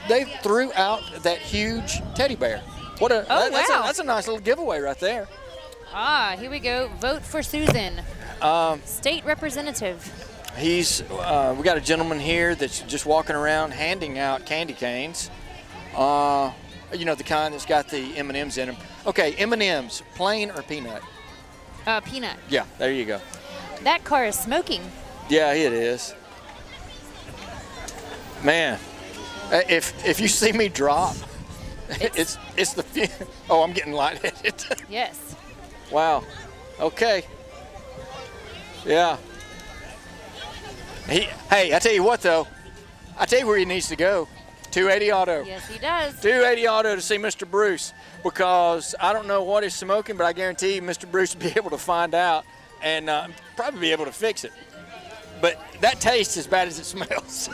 that huge teddy bear. That's a nice little giveaway right there. Here we go. Vote for Susan. State representative. We got a gentleman here that's just walking around handing out candy canes. The kind that's got the M&Ms in them. Okay, M&Ms, plain or peanut? Peanut. Yeah, there you go. That car is smoking. Yeah, it is. Man, if you see me drop, it's the. Oh, I'm getting lightheaded. Yes. Wow. Okay. Yeah. Hey, I tell you what though. I tell you where he needs to go. 280 Auto. Yes, he does. 280 Auto to see Mr. Bruce, because I don't know what he's smoking, but I guarantee you Mr. Bruce will be able to find out and probably be able to fix it. But that tastes as bad as it smells.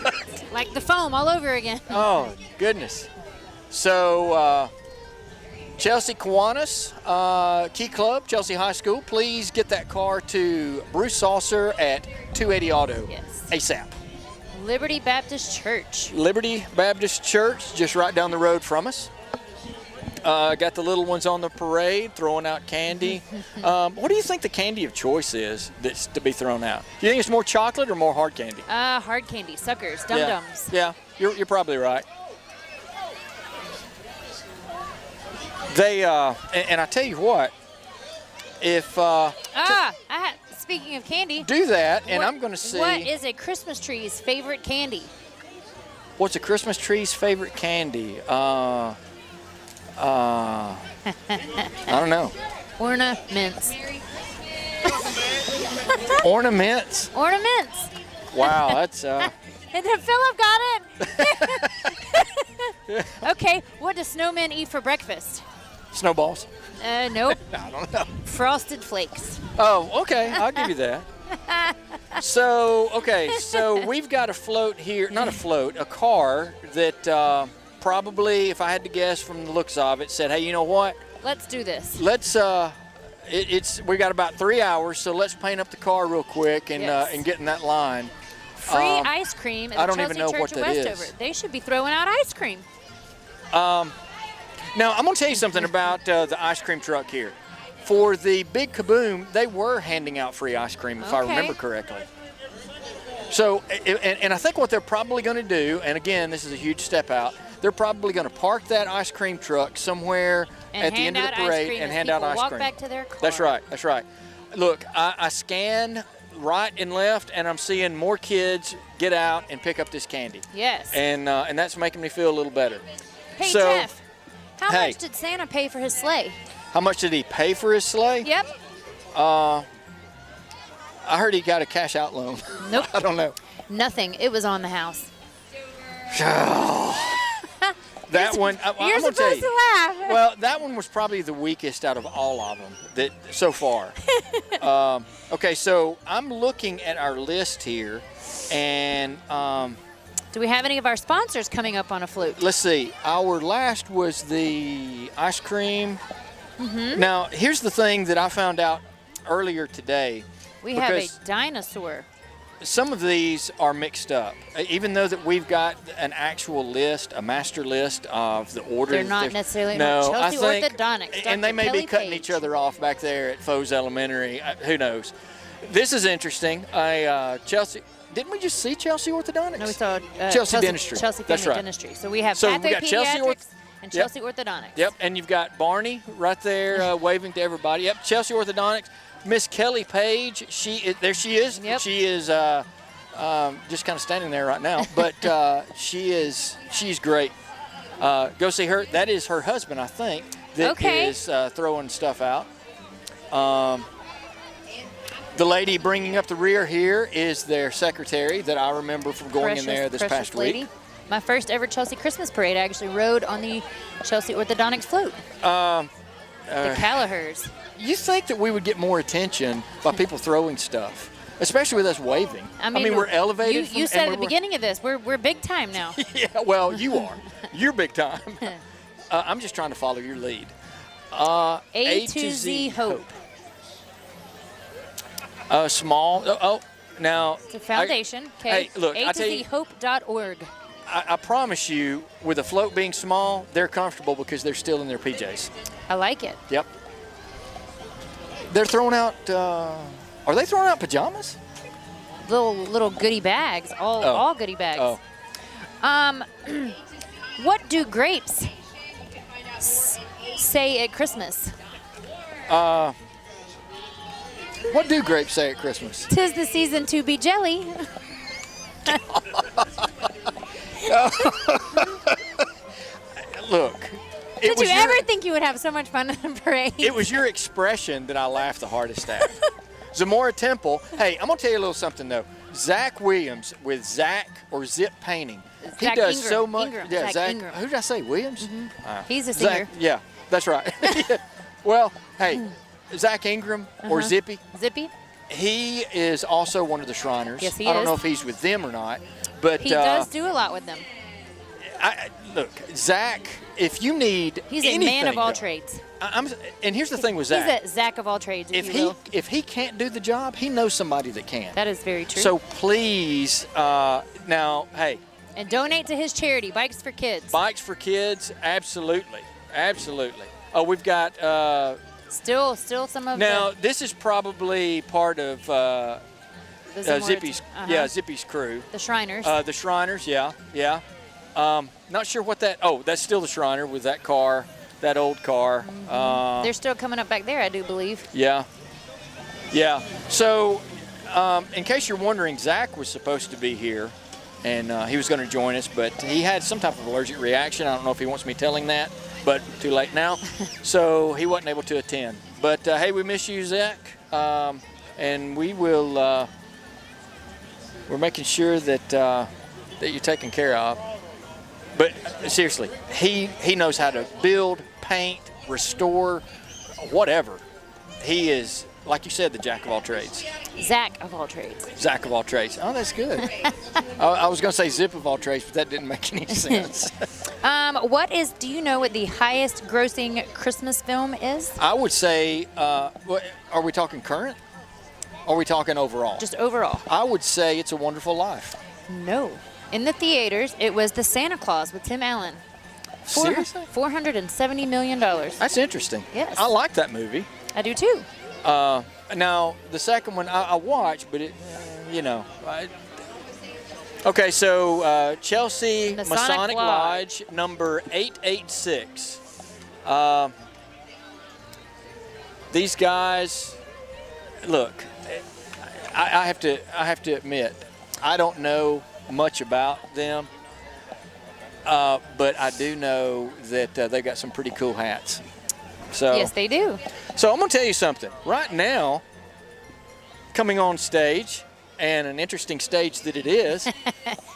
Like the foam all over again. Oh, goodness. So, Chelsea Kiwanis, Key Club, Chelsea High School, please get that car to Bruce Saucer at 280 Auto. Yes. ASAP. Liberty Baptist Church. Liberty Baptist Church, just right down the road from us. Got the little ones on the parade throwing out candy. What do you think the candy of choice is that's to be thrown out? Do you think it's more chocolate or more hard candy? Hard candy, suckers, dum-dums. Yeah, you're probably right. They and I tell you what, if speaking of candy, do that, and I'm going to see what is a Christmas tree's favorite candy. What's a Christmas tree's favorite candy? I don't know. Ornaments. Ornaments. Ornaments. Wow, that's. And then Philip got it. Okay, what do snowmen eat for breakfast? Snowballs. Nope. I don't know. Frosted Flakes. Oh, okay. I'll give you that. So we've got a float here. Not a float, a car that probably, if I had to guess from the looks of it, said, hey, you know what? Let's do this. Let's, we got about 3 hours, so let's paint up the car real quick and Yes. and get in that line. Free ice cream at I the don't Chelsea even know Church what of that is. Westover. They should be throwing out ice cream. Now, I'm going to tell you something about the ice cream truck here. For the Big Kaboom, they were handing out free ice cream, if I Okay. remember correctly. So, and I think what they're probably going to do, and again, this is a huge step out, they're probably going to park that ice cream truck somewhere And at the end of the parade and hand out ice walk cream. back to their car. That's right. That's right. Look, I scan right and left, and I'm seeing more kids get out and pick up this candy. Yes. And that's making me feel a little better. Hey, so, Jeff, how hey. much did Santa pay for his sleigh? How much did he pay for his sleigh? Yep. I heard he got a cash out loan. Nope. I don't know. Nothing. It was on the house. That one, You're I'm gonna tell supposed you. to laugh. Well, that one was probably the weakest out of all of them that so far. Okay, so I'm looking at our list here, and Do we have any of our sponsors coming up on a float? let's see. Our last was the ice cream. Mm-hmm. Now, here's the thing that I found out earlier today. We have a because dinosaur. some of these are mixed up. Even though that we've got an actual list, a master list of the order. They're that not there's- necessarily no, not. I Chelsea think, Orthodontics. and they Dr. may Kelly be cutting Page. each other off back there at Foes Elementary. Who knows? This is interesting. Chelsea. Didn't we just see Chelsea Orthodontics? No, we saw Chelsea Dentistry. Chelsea That's Family right. Dentistry. So we have So we Pathway got Chelsea Pediatrics and Yep. Chelsea Orthodontics. Yep, and you've got Barney right there waving to everybody. Yep, Chelsea Orthodontics. Miss Kelly Page, there she is. Yep. She is just kind of standing there right now, but she's great. Go see her. That is her husband, I think, that is Okay. throwing stuff out. The lady bringing up the rear here is their secretary that I remember from going in there this Precious past lady. week. My first ever Chelsea Christmas parade, I actually rode on the Chelsea Orthodontics float. The Callahers. You think that we would get more attention by people throwing stuff, especially with us waving? I mean, we're elevated. You said at the we're- beginning of this, we're big time now. Yeah, well, you are. You're big time. I'm just trying to follow your lead. A to Z Hope. Small. Now. It's a foundation. Okay. Hey, look, A I to tell Z you, Hope.org. I promise you, with a float being small, they're comfortable because they're still in their PJs. I like it. Yep. They're throwing out. Are they throwing out pajamas? Little goodie bags. All goodie bags. Oh. What do grapes say at Christmas? What do grapes say at Christmas? 'Tis the season to be jelly. Look. Did you ever think you would have so much fun on a parade? It was your expression that I laughed the hardest at. Zamora Temple. Hey, I'm gonna tell you a little something though. Zach Williams with Zach or Zip Painting. He Zach does Ingram. so much. Ingram. Yeah, Zach Zach. Ingram. Who did I say? Williams. He's a singer. Zach, yeah, that's right. Well, hey, Zach Ingram or Zippy. Zippy. He is also one of the Shriners. Yes, he I don't is. know if he's with them or not, but He does do a lot with them. Look, Zach. If you need He's a man of all done- trades. And here's the thing with Zach. He's a Zach of all trades, if you will. If he can't do the job, he knows somebody that can. That is very true. So please, now, hey, and donate to his charity, Bikes for Kids. Bikes for Kids, absolutely, absolutely. Oh, we've got Still some of now. This is probably part of the Zamora- Zippy's, Zippy's crew. the Shriners. The Shriners, yeah. Not sure what that. Oh, that's still the Shriner with that car, that old car. They're still coming up back there, I do believe. Yeah. So, in case you're wondering, Zach was supposed to be here, and he was going to join us, but he had some type of allergic reaction. I don't know if he wants me telling that, but too late now. So he wasn't able to attend. But hey, we miss you, Zach, and we will. We're making sure that that you're taken care of. But seriously, he knows how to build, paint, restore, whatever. He is, like you said, the jack of all trades. Zach of all trades. Zach of all trades. Oh, that's good. I was going to say Zip of all trades, but that didn't make any sense. Do you know what the highest grossing Christmas film is? I would say, are we talking current? Or are we talking overall? Just overall. I would say It's a Wonderful Life. No. In the theaters, it was The Santa Claus with Tim Allen. Seriously? $470 million. That's interesting. Yes. I like that movie. I do too. Now, the second one I watched, but it, Okay, so Chelsea Masonic Masonic Lodge. Lodge, number 886. These guys, look, I have to admit, I don't know much about them, but I do know that they've got some pretty cool hats. So, Yes, they do. so I'm going to tell you something. Right now, coming on stage, and an interesting stage that it is,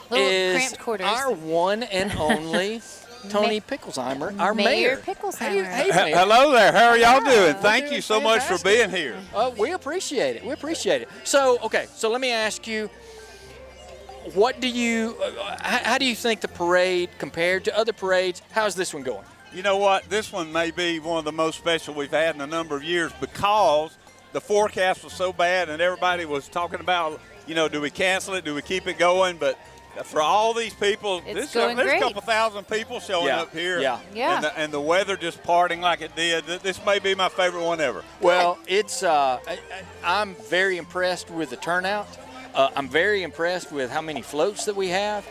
Little is cramped quarters. our one and only Tony Picklesheimer, our Mayor mayor. Picklesheimer. Hey, Mayor. Hello there. How are y'all Hi, doing? we're Thank doing you so much for fantastic. being here. We appreciate it. We appreciate it. So, okay, so let me ask you, what do you, how do you think the parade compared to other parades? How's this one going? You know what? This one may be one of the most special we've had in a number of years because the forecast was so bad and everybody was talking about, you know, do we cancel it? Do we keep it going? But for all these people, It's there's going a great. couple thousand people showing Yeah, up here. yeah. Yeah. And the weather just parting like it did. This may be my favorite one ever. Well, it's, I'm very impressed with the turnout. I'm very impressed with how many floats that we have.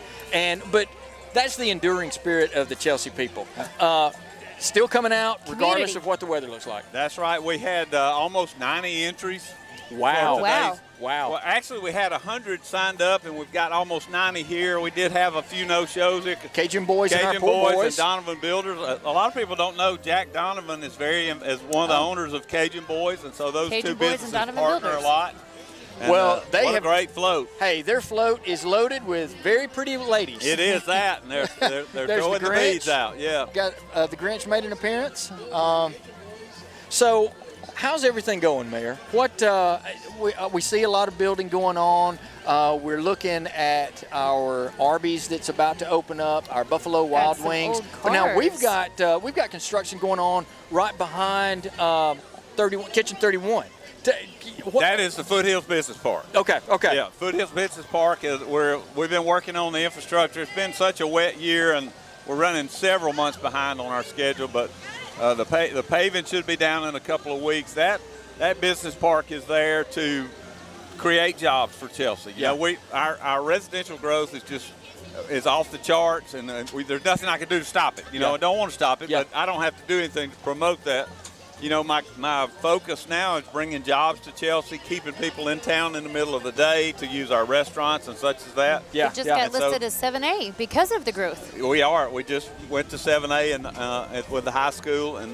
But that's the enduring spirit of the Chelsea people. Still coming out regardless Community. of what the weather looks like. That's right. We had almost 90 entries. Wow. for Wow. today's- Wow. Well, actually, we had 100 signed up, and we've got almost 90 here. We did have a few no-shows. Cajun boys and our Cajun poor boys boys. and Donovan Builders. A lot of people don't know Jack Donovan is as one of the owners of Cajun Boys, and so those Cajun two Boys and businesses Donovan partner Builders. a lot. And, Well, they what have- a great float. Hey, their float is loaded with very pretty ladies. It is that, and they're There's throwing the the Grinch. beads out. Yeah. Got the Grinch made an appearance. So, how's everything going, Mayor? What we see a lot of building going on. We're looking at our Arby's that's about to open up, our Buffalo Wild some Wings. old But now we've cars. got construction going on right behind 31 Kitchen 31. That is the Foothills Business Park. Okay. Yeah, Foothills Business Park is where we've been working on the infrastructure. It's been such a wet year, and we're running several months behind on our schedule. But the paving should be down in a couple of weeks. That business park is there to create jobs for Chelsea. You Yeah. know, our residential growth is off the charts, and there's nothing I can do to stop it. You know, Yeah. I don't want to stop it, Yeah. but I don't have to do anything to promote that. You know, my focus now is bringing jobs to Chelsea, keeping people in town in the middle of the day to use our restaurants and such as that. Yeah. It just yeah. got And so- listed as 7A because of the growth. We are. We just went to 7A and with the high school, and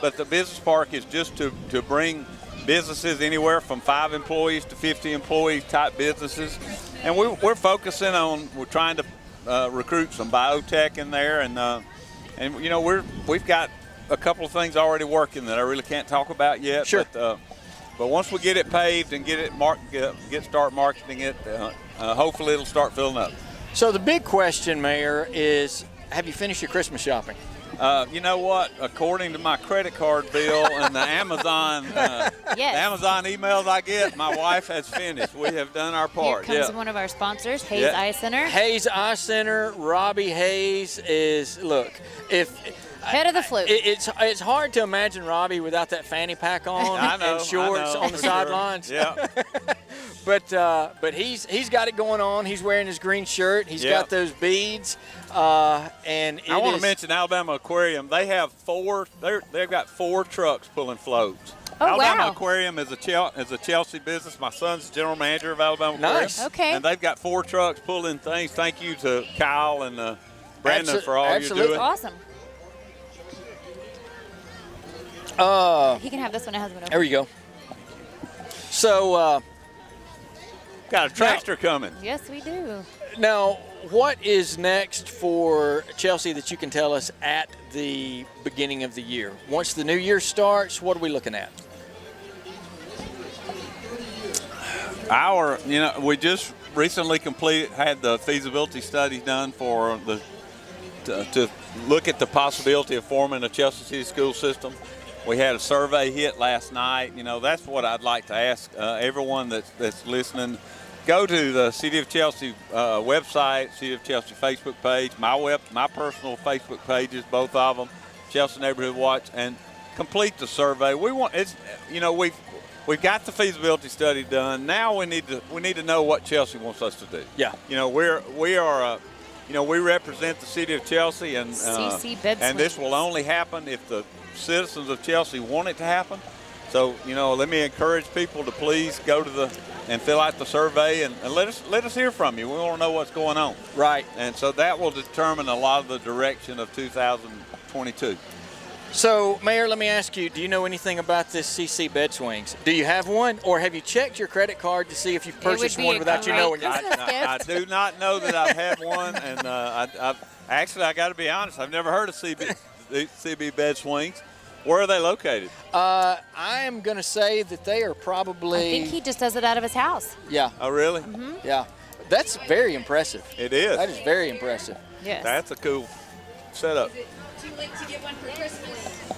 but the business park is just to bring businesses anywhere from 5 employees to 50 employees type businesses, and we're focusing on trying to recruit some biotech in there, and you know we've got a couple of things already working that I really can't talk about yet. Sure. But once we get it paved and start marketing it, hopefully it'll start filling up. So the big question, Mayor, is have you finished your Christmas shopping? You know what? According to my credit card bill and the Amazon, Yes. the Amazon emails I get, my wife has finished. We have done our Here part. comes Yeah. one of our sponsors, Hayes Yeah. Eye Center. Hayes Eye Center, Robbie Hayes is Head of the float. It's hard to imagine Robbie without that fanny pack on I know, and shorts I know, on the for sure. sidelines. Yeah. But he's got it going on. He's wearing his green shirt. He's Yep. got those beads, and I want to mention Alabama Aquarium. They have they've got 4 trucks pulling floats. Oh, Alabama wow. Aquarium is a Chelsea business. My son's the general manager of Alabama Aquarium. Nice. Okay. And they've got 4 trucks pulling things. Thank you to Kyle and Brandon for all absolutely. you're doing. Awesome. He can have this one. It has one There over. you go. So Got a tractor coming. Yes, we do. now, what is next for Chelsea that you can tell us at the beginning of the year? Once the new year starts, what are we looking at? We just recently had the feasibility study done for to look at the possibility of forming a Chelsea City school system. We had a survey hit last night. You know, that's what I'd like to ask everyone that's listening. Go to the City of Chelsea website, City of Chelsea Facebook page, my personal Facebook pages, both of them, Chelsea Neighborhood Watch, and complete the survey. we've got the feasibility study done. Now we need to know what Chelsea wants us to do. Yeah. You know, we represent the city of Chelsea, and CC Bed and this Swings. will only happen if the citizens of Chelsea want it to happen. So, you know, let me encourage people to please go to and fill out the survey and let us hear from you. We want to know what's going on. Right. And so that will determine a lot of the direction of 2022. So, Mayor, let me ask you, do you know anything about this CC Bed Swings? Do you have one, or have you checked your credit card to see if you've purchased be one a without you great knowing it? Christmas I gift. do not know that I've had one, and I got to be honest, I've never heard of CB Bed Swings. Where are they located? I am going to say that they are probably. I think he just does it out of his house. Yeah, Oh, really? yeah. That's very impressive. It is. That is very impressive. Yes. That's a cool setup. Too late to get one for Christmas.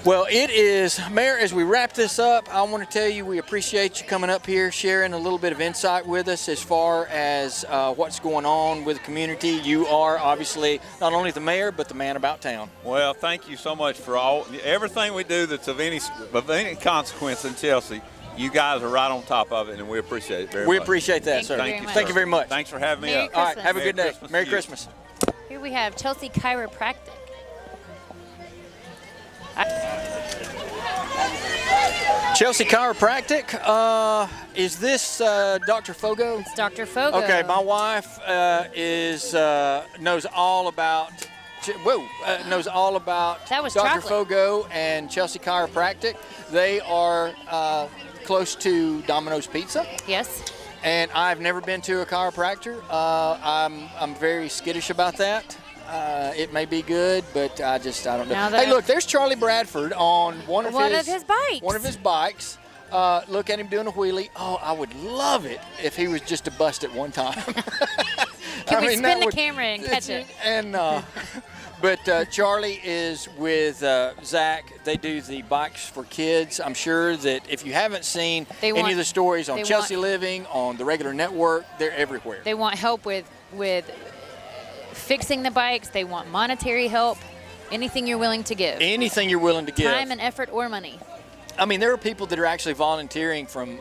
Well, it is, Mayor, as we wrap this up, I want to tell you we appreciate you coming up here, sharing a little bit of insight with us as far as what's going on with the community. You are obviously not only the mayor, but the man about town. Well, thank you so much for everything we do that's of any consequence in Chelsea. You guys are right on top of it, and we appreciate it very much. We appreciate that, Thank sir. you very much. Thank you very much. Thanks for having me Merry up. All right, have a Merry good day. Christmas Merry to you. Christmas. Here we have Chelsea Chiropractic. Chelsea Chiropractic, is this Dr. Fogo? It's Dr. Fogo. Okay, my wife knows all about That was Dr. chocolate. Fogo and Chelsea Chiropractic. They are close to Domino's Pizza, Yes. and I've never been to a chiropractor. I'm very skittish about that. It may be good, but I don't know. Now that Hey, look, there's Charlie Bradford on one of his bikes. One of his bikes. Look at him doing a wheelie. Oh, I would love it if he was just a bust at one time. Can we that spin the would- camera and catch it? And but Charlie is with Zach. They do the bikes for kids. I'm sure that if you haven't seen any want- of the stories on they Chelsea want- Living, on the regular network, they're everywhere. They want help with fixing the bikes. They want monetary help. Anything you're willing to give. Anything you're willing to give. Time and effort or money. I mean, there are people that are actually volunteering from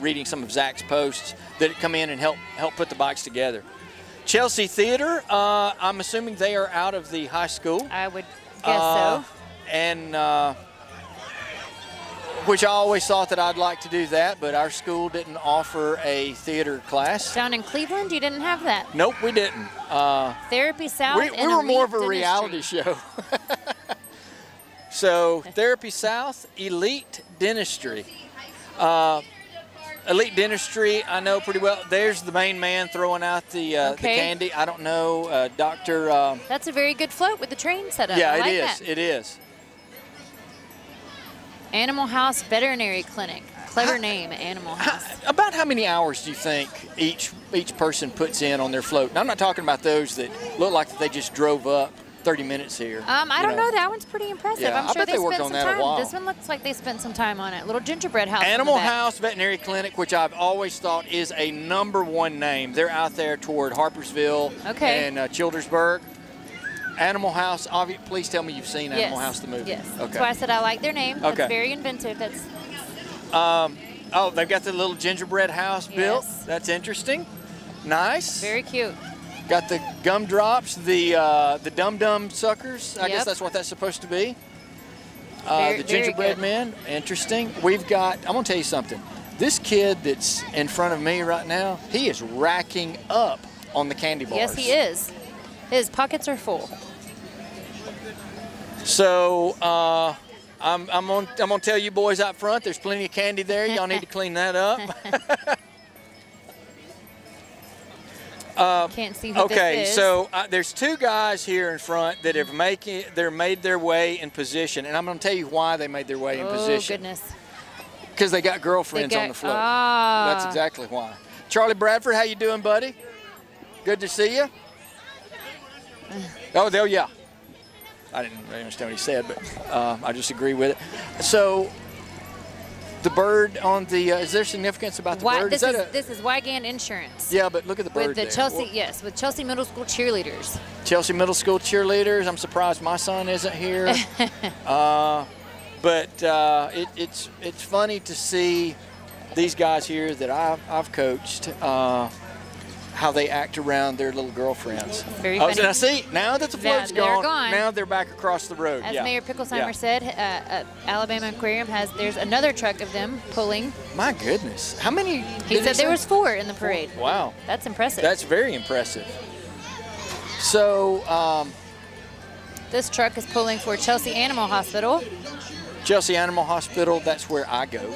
reading some of Zach's posts that come in and help put the bikes together. Chelsea Theater, I'm assuming they are out of the high school. I would guess so. And which I always thought that I'd like to do that, but our school didn't offer a theater class. Down in Cleveland, you didn't have that. Nope, we didn't. Therapy South. We and were more Elite of a reality Dentistry. show. So, Therapy South, Elite Dentistry. Elite Dentistry, I know pretty well. There's the main man throwing out the Okay. candy. I don't know, Dr. That's a very good float with the train set up. Yeah, I it like is. that. It is. Animal House Veterinary Clinic. Clever name, Animal House. About how many hours do you think each person puts in on their float? And I'm not talking about those that look like they just drove up 30 minutes here. I you don't know. That one's pretty impressive. Yeah, I'm I sure bet they worked spent on some that a time. while. This one looks like they spent some time on it. Little gingerbread house. in the Animal back. House Veterinary Clinic, which I've always thought is a #1 name. They're out there toward Harpersville Okay. and Childersburg. Animal House, please tell me you've seen Animal Yes. House the movie. Yes. Okay. That's why I said I like their name. Okay. That's very inventive. That's Oh, they've got the little gingerbread house built. Yes. That's interesting. Nice. very cute. Got the gumdrops, the dum-dum suckers. I guess Yep. that's what that's supposed to be. Very- The very gingerbread good. men, interesting. We've got, I'm going to tell you something. This kid that's in front of me right now, he is racking up on the candy bars. Yes, he is. His pockets are full. So I'm gonna tell you boys out front, there's plenty of candy there. Y'all need to clean that up. Can't see who Okay, this is. so there's two guys here in front that have made their way in position, and I'm gonna tell you why they made their way in oh position. goodness. Because they got girlfriends on the float. Ah. That's exactly why. Charlie Bradford, how you doing, buddy? Good to see you. Oh, yeah. I didn't really understand what he said, but I just agree with it. So, the bird on the is there significance about the bird? This that is Wygand Insurance. yeah, but look at the bird With the there. Chelsea, yes, with Chelsea Middle School cheerleaders. Chelsea Middle School cheerleaders. I'm surprised my son isn't here. But it's funny to see these guys here that I've coached, how they act around their little girlfriends. Very Oh, funny. now see, now that the float's they're gone, gone. now they're back across the road. As yeah. Mayor Picklesheimer Yeah. said, Alabama Aquarium there's another truck of them pulling. My goodness, how many? He did said say? there was 4 in the parade. Wow, That's impressive. that's very impressive. So, This truck is pulling for Chelsea Animal Hospital. Chelsea Animal Hospital, that's where I go.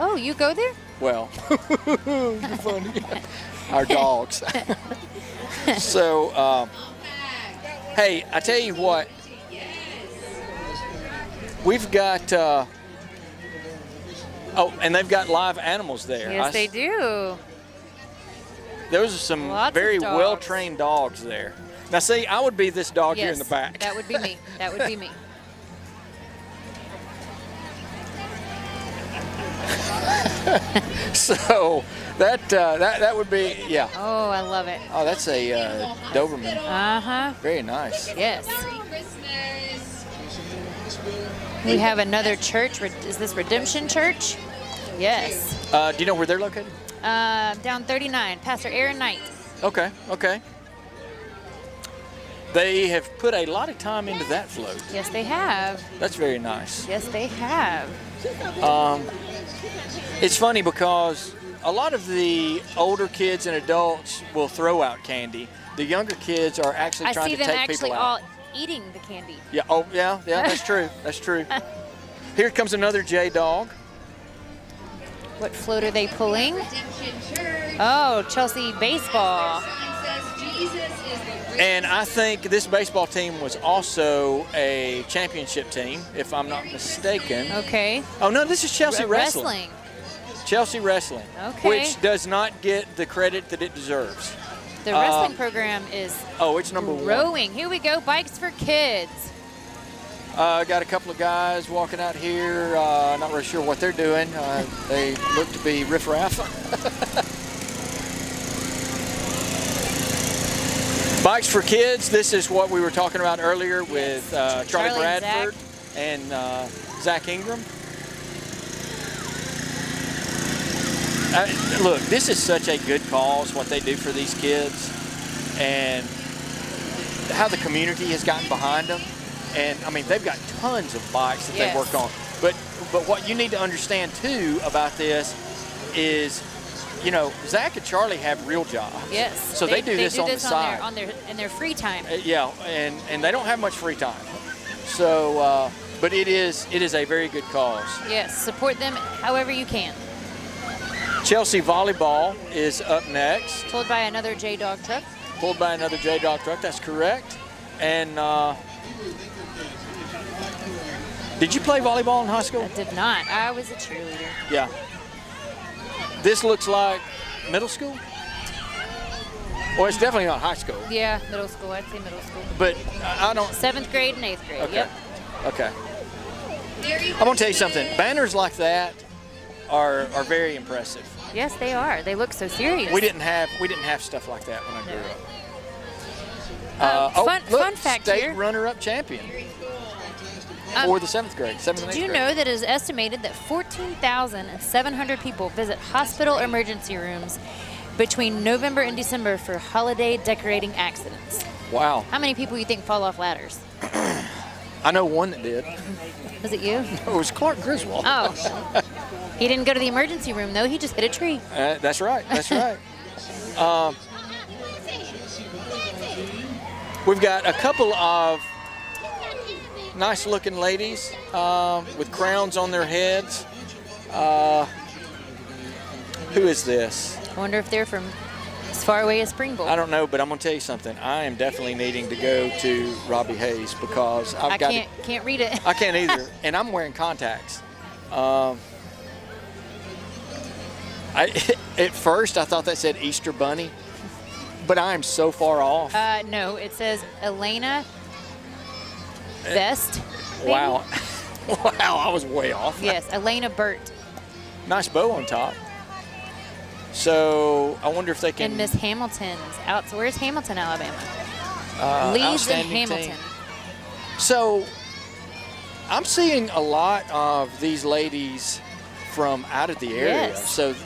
Oh, you go there? Well, you're funny. Our dogs. So, hey, I tell you what, we've got, oh, and they've got live animals there. Yes, they do. Those are some Lots of very dogs. well-trained dogs there. Now, see, I would be this dog Yes, here in the back. that would be me. That would be me. So that would be, yeah. Oh, I love it. Oh, that's a Doberman. Uh-huh. Very nice. Yes. Merry Christmas. We have another church. Is this Redemption Church? Yes. Do you know where they're located? Down 39, Pastor Aaron Knight. Okay, okay. They have put a lot of time into that float. Yes, they have. That's very nice. Yes, they have. It's funny because a lot of the older kids and adults will throw out candy. The younger kids are actually I trying see to them take actually people all out. eating the candy. Yeah. Oh, yeah. That's true. That's true. Here comes another J dog. What float are they pulling? Redemption Church. Oh, Chelsea baseball. Sign says Jesus is the risen And I think this baseball team was also a championship team, if I'm not mistaken. Okay. Oh no, this is Chelsea Wrestling. Wrestling. Chelsea Wrestling, Okay. which does not get the credit that it deserves. The wrestling program is Oh, it's number 1. growing. Here we go. Bikes for kids. Got a couple of guys walking out here. Not really sure what they're doing. They look to be riffraff. Bikes for kids. This is what we were talking about earlier with Charlie Charlie and Bradford and Zach Ingram. Look, this is such a good cause, what they do for these kids, and how the community has gotten behind them. And I mean, they've got tons of bikes that Yes. they work on. But what you need to understand too about this is, you know, Zach and Charlie have real jobs. Yes. So they do this on the side. in their free time. Yeah, and they don't have much free time. So, but it is a very good cause. Yes. Support them however you can. Chelsea Volleyball is up next, Pulled by another J Dog truck. pulled by another J Dog truck. That's correct. And did you play volleyball in high school? I did not. I was a cheerleader. Yeah. This looks like middle school. Well, it's definitely not high school, Yeah, middle school. I'd say middle school. but I don't. 7th grade and 8th grade. Okay. Yep. Okay. Merry I'm gonna tell you something. Christmas. Banners like that are very impressive. Yes, they are. They look so serious. We didn't have stuff like that when I grew up. Fun fact state here. runner-up champion Um, for the 7th grade, 7th and 8th Do you grade. know that it is estimated that 14,700 people visit hospital emergency rooms between November and December for holiday decorating accidents? Wow. How many people you think fall off ladders? I know one that did. Was it you? It was Clark Griswold. Oh. He didn't go to the emergency room, though. He just hit a tree. That's right. That's right. We've got a couple of nice-looking ladies with crowns on their heads. Who is this? I wonder if they're from as far away as Springville. I don't know, but I'm going to tell you something. I am definitely needing to go to Robbie Hayes because I've I got. can't read it. I can't either, and I'm wearing contacts. At first, I thought that said Easter Bunny, but I am so far off. No, it says Elena Vest. maybe? Wow. Wow, I was way off. Yes, Elena Burt Nice bow on top. So I wonder if they can. and Miss Hamilton's out. So where's Hamilton, Alabama? Leeds and outstanding Hamilton. team. So I'm seeing a lot of these ladies from out of the area. Yes. So Do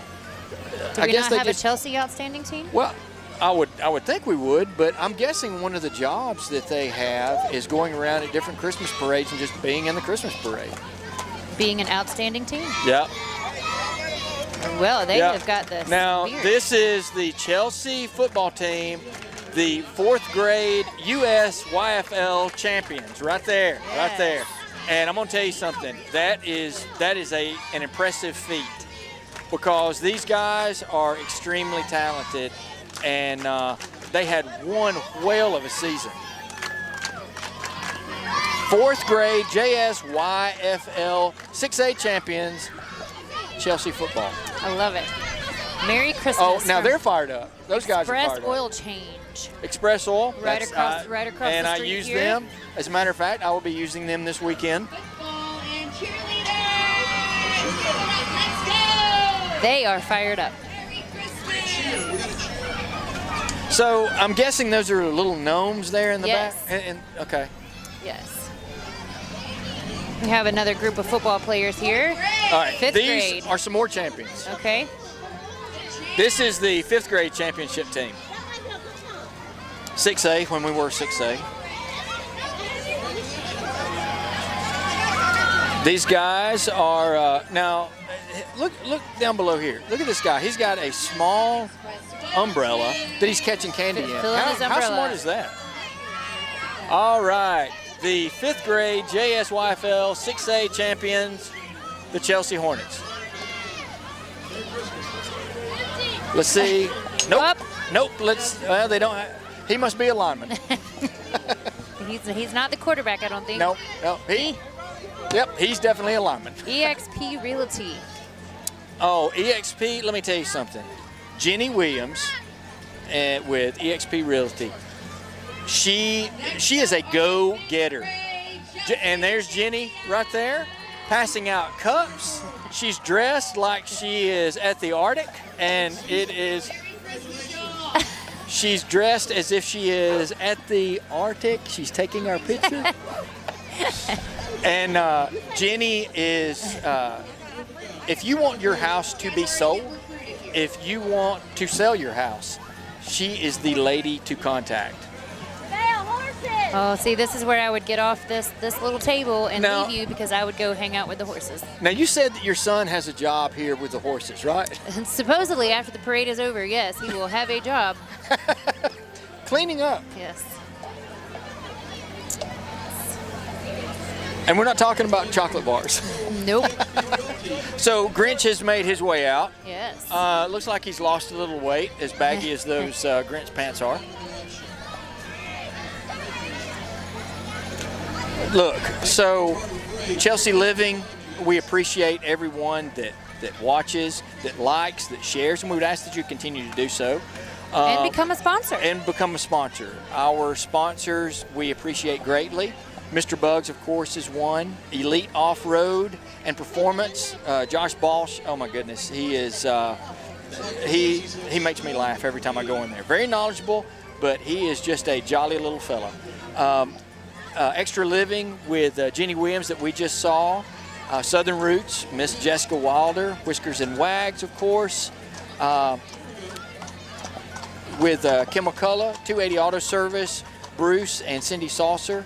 I we guess not they have just, a Chelsea outstanding team? well, I would think we would, but I'm guessing one of the jobs that they have is going around at different Christmas parades and just being in the Christmas parade. Being an outstanding team? Yeah. Well, they Yeah. have got the Now, spirit. this is the Chelsea football team, the 4th grade USYFL champions, right there, right Yes. there. And I'm gonna tell you something. That is an impressive feat, because these guys are extremely talented, and they had one whale of a season. 4th grade JSYFL 6A champions, Chelsea football. I love it. Merry Christmas. Oh, now from they're fired up. Those guys are Express fired up. Oil Change. Express Oil. Right that's, across and the I street use here. them. As a matter of fact, I will be using them this weekend. Football and cheerleaders. Let's go. They are fired up. Merry Christmas. So I'm guessing those are little gnomes there in the Yes. back. Okay. Yes. We have another group of football players here. All right. 5th These grade. are some more champions. Okay. This is the 5th grade championship team. 6A when we were 6A. These guys are now. Look down below here. Look at this guy. He's got a small umbrella that he's catching candy in. Filling his How umbrella. smart is that? All right. The 5th grade JSYFL 6A champions, the Chelsea Hornets. Let's see. Nope. Up. Nope. Well, they don't. He must be a lineman. He's not the quarterback, I don't think. Nope. Yep. He's definitely a lineman. EXP Realty. Oh, EXP. Let me tell you something. Jenny Williams, with EXP Realty. She is a go-getter. And there's Jenny right there, passing out cups. She's dressed like she is at the Arctic, and she's dressed as if she is at the Arctic. She's taking our picture. And Jenny is, if you want your house to be sold, if you want to sell your house, she is the lady to contact. Oh, see, this is where I would get off this little table and Now- leave you, because I would go hang out with the horses. Now, you said that your son has a job here with the horses, right? And supposedly, after the parade is over, yes, he will have a job. Cleaning up. Yes. And we're not talking about chocolate bars. Nope. So Grinch has made his way out. Yes. Looks like he's lost a little weight, as baggy as those Grinch pants are. Look, so Chelsea Living, we appreciate everyone that watches, that likes, that shares, and we would ask that you continue to do so. and become a sponsor. And become a sponsor. Our sponsors, we appreciate greatly. Mr. Bugs, of course, is one. Elite Off-Road and Performance. Josh Balsh, oh my goodness, he is, he makes me laugh every time I go in there. Very knowledgeable, but he is just a jolly little fella. Extra Living with Jenny Williams that we just saw. Southern Roots, Miss Jessica Wilder. Whiskers and Wags, of course. With Kim McCullough, 280 Auto Service, Bruce and Cindy Saucer.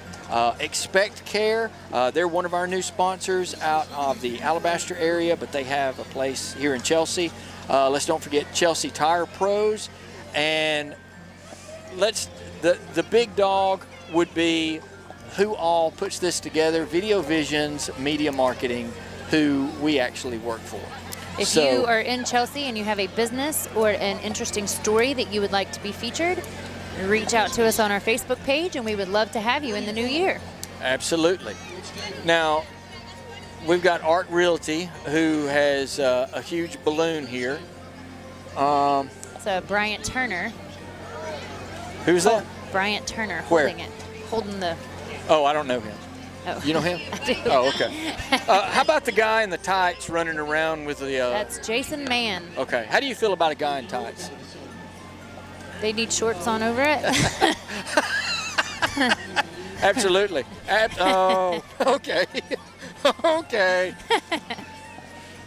Expect Care, they're one of our new sponsors out of the Alabaster area, but they have a place here in Chelsea. Let's don't forget Chelsea Tire Pros. And the big dog would be who all puts this together, Video Visions Media Marketing, who we actually work for. If you are in Chelsea and you have a business or an interesting story that you would like to be featured, reach out to us on our Facebook page, and we would love to have you in the new year. Absolutely. Now, we've got Art Realty, who has a huge balloon here. So Bryant Turner. Who's that? Bryant Turner Where? holding it. Holding the... Oh, I don't know him. Oh. You know him? I do. Oh, okay. How about the guy in the tights running around with the... That's Jason Mann. Okay. How do you feel about a guy in tights? They need shorts on over it. Absolutely. Oh, okay. Okay.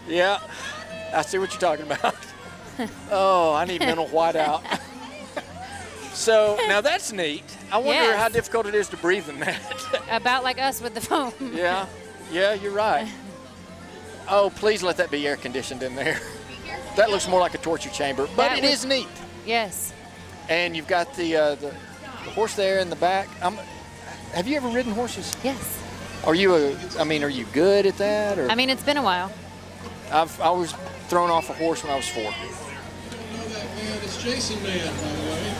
Yeah, I see what you're talking about. Oh, I need mental whiteout. So now that's neat. I wonder Yes. how difficult it is to breathe in that. About like us with the foam. Yeah, you're right. Oh, please let that be air conditioned in there. That looks more like a torture chamber, but That it would- is neat. Yes. And you've got the horse there in the back. Have you ever ridden horses? Yes. Are you good at that? Or I mean, it's been a while. I was thrown off a horse when I was 4. It's Jason Man, by the way.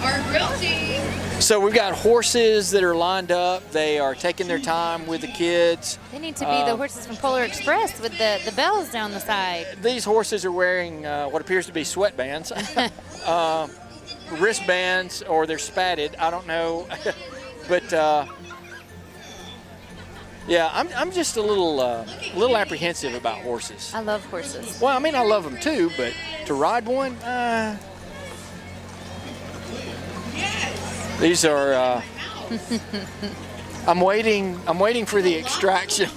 Our grill team. So we've got horses that are lined up. They are taking their time with the kids. They need to be the horses from Polar Express with the bells down the side. These horses are wearing what appears to be sweatbands, wristbands, or they're spatted. I don't know, but yeah, I'm just a little apprehensive about horses. I love horses. Well, I mean, I love them too, but to ride one, these are. I'm waiting for the extraction.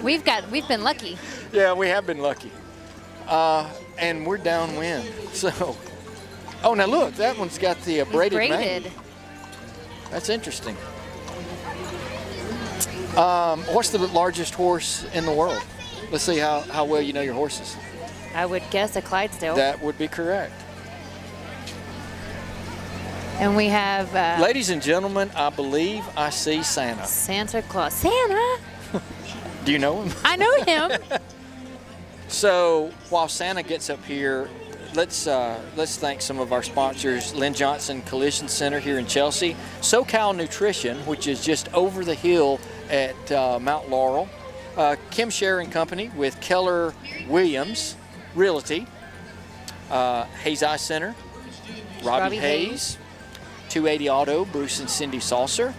We've been lucky. Yeah, we have been lucky. And we're downwind. So, oh, now look, that one's got the braided mane. Braided. That's interesting. What's the largest horse in the world? Let's see how well you know your horses. I would guess a Clydesdale. That would be correct. And we have Ladies and gentlemen, I believe I see Santa. Santa Claus. Santa? Do you know him? I know him. So while Santa gets up here, let's thank some of our sponsors: Lynn Johnson Collision Center here in Chelsea, SoCal Nutrition, which is just over the hill at Mount Laurel, Kim Sher and Company with Keller Williams Realty, Hayes Eye Center, Robbie Hayes, 280 Auto, Bruce and Cindy Saucer,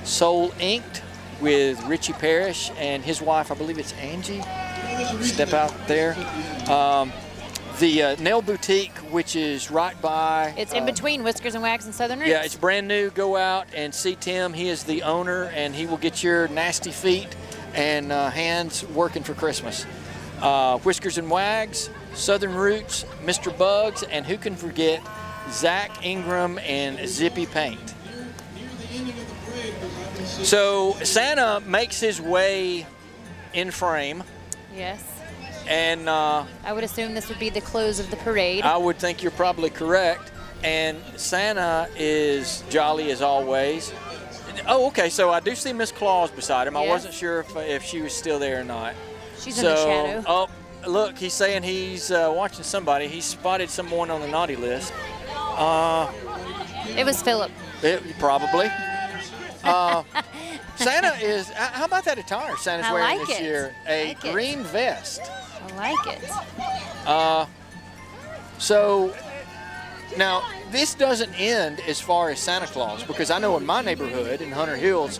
Soul Inked with Richie Parrish and his wife, I believe it's Angie. Step out there. The Nail Boutique, which is right by. It's in between Whiskers and Wags and Southern Roots. Yeah, it's brand new. Go out and see Tim. He is the owner, and he will get your nasty feet and hands working for Christmas. Whiskers and Wags, Southern Roots, Mr. Bugs, and who can forget Zach Ingram and Zippy Paint. So Santa makes his way in frame, Yes. and I would assume this would be the close of the parade. I would think you're probably correct. And Santa is jolly as always. Oh, okay, so I do see Miss Claus beside him. I Yes. wasn't sure if she was still there or not. She's in the shadow. Oh, look, he's saying he's watching somebody. He spotted someone on the naughty list. It was Philip. Probably. Santa is, how about that attire Santa's I wearing like this it. year? I A like it. green vest. I like it. So now this doesn't end as far as Santa Claus, because I know in my neighborhood in Hunter Hills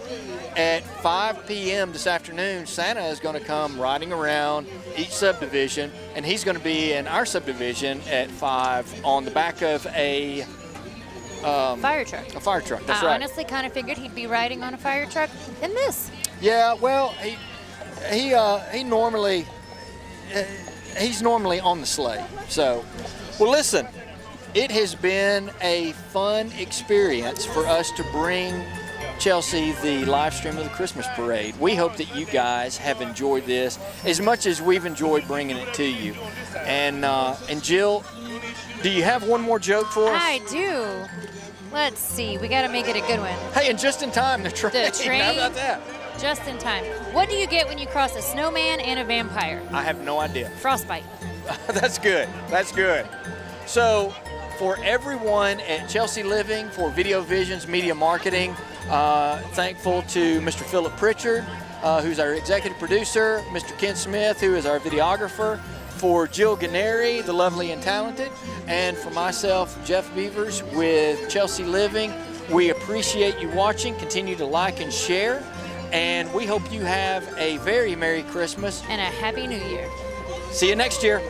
at 5 p.m. this afternoon, Santa is going to come riding around each subdivision, and he's going to be in our subdivision at 5 on the back of a Fire truck. fire truck. That's I right. honestly kind of figured he'd be riding on a fire truck in this. Yeah, well, he normally he's normally on the sleigh. So, well, listen, it has been a fun experience for us to bring Chelsea the live stream of the Christmas parade. We hope that you guys have enjoyed this as much as we've enjoyed bringing it to you. And Jill, do you have one more joke for us? I do. Let's see. We got to make it a good one. Hey, and just in time, the train. The train. How about that? Just in time. What do you get when you cross a snowman and a vampire? I have no idea. Frostbite. That's good. That's good. So, for everyone at Chelsea Living, for Video Visions Media Marketing, thankful to Mr. Philip Pritchard, who's our executive producer, Mr. Ken Smith, who is our videographer, for Jill Gennari, the lovely and talented, and for myself, Jeff Beavers with Chelsea Living. We appreciate you watching. Continue to like and share, and we hope you have a very Merry Christmas. And a Happy New Year. See you next year.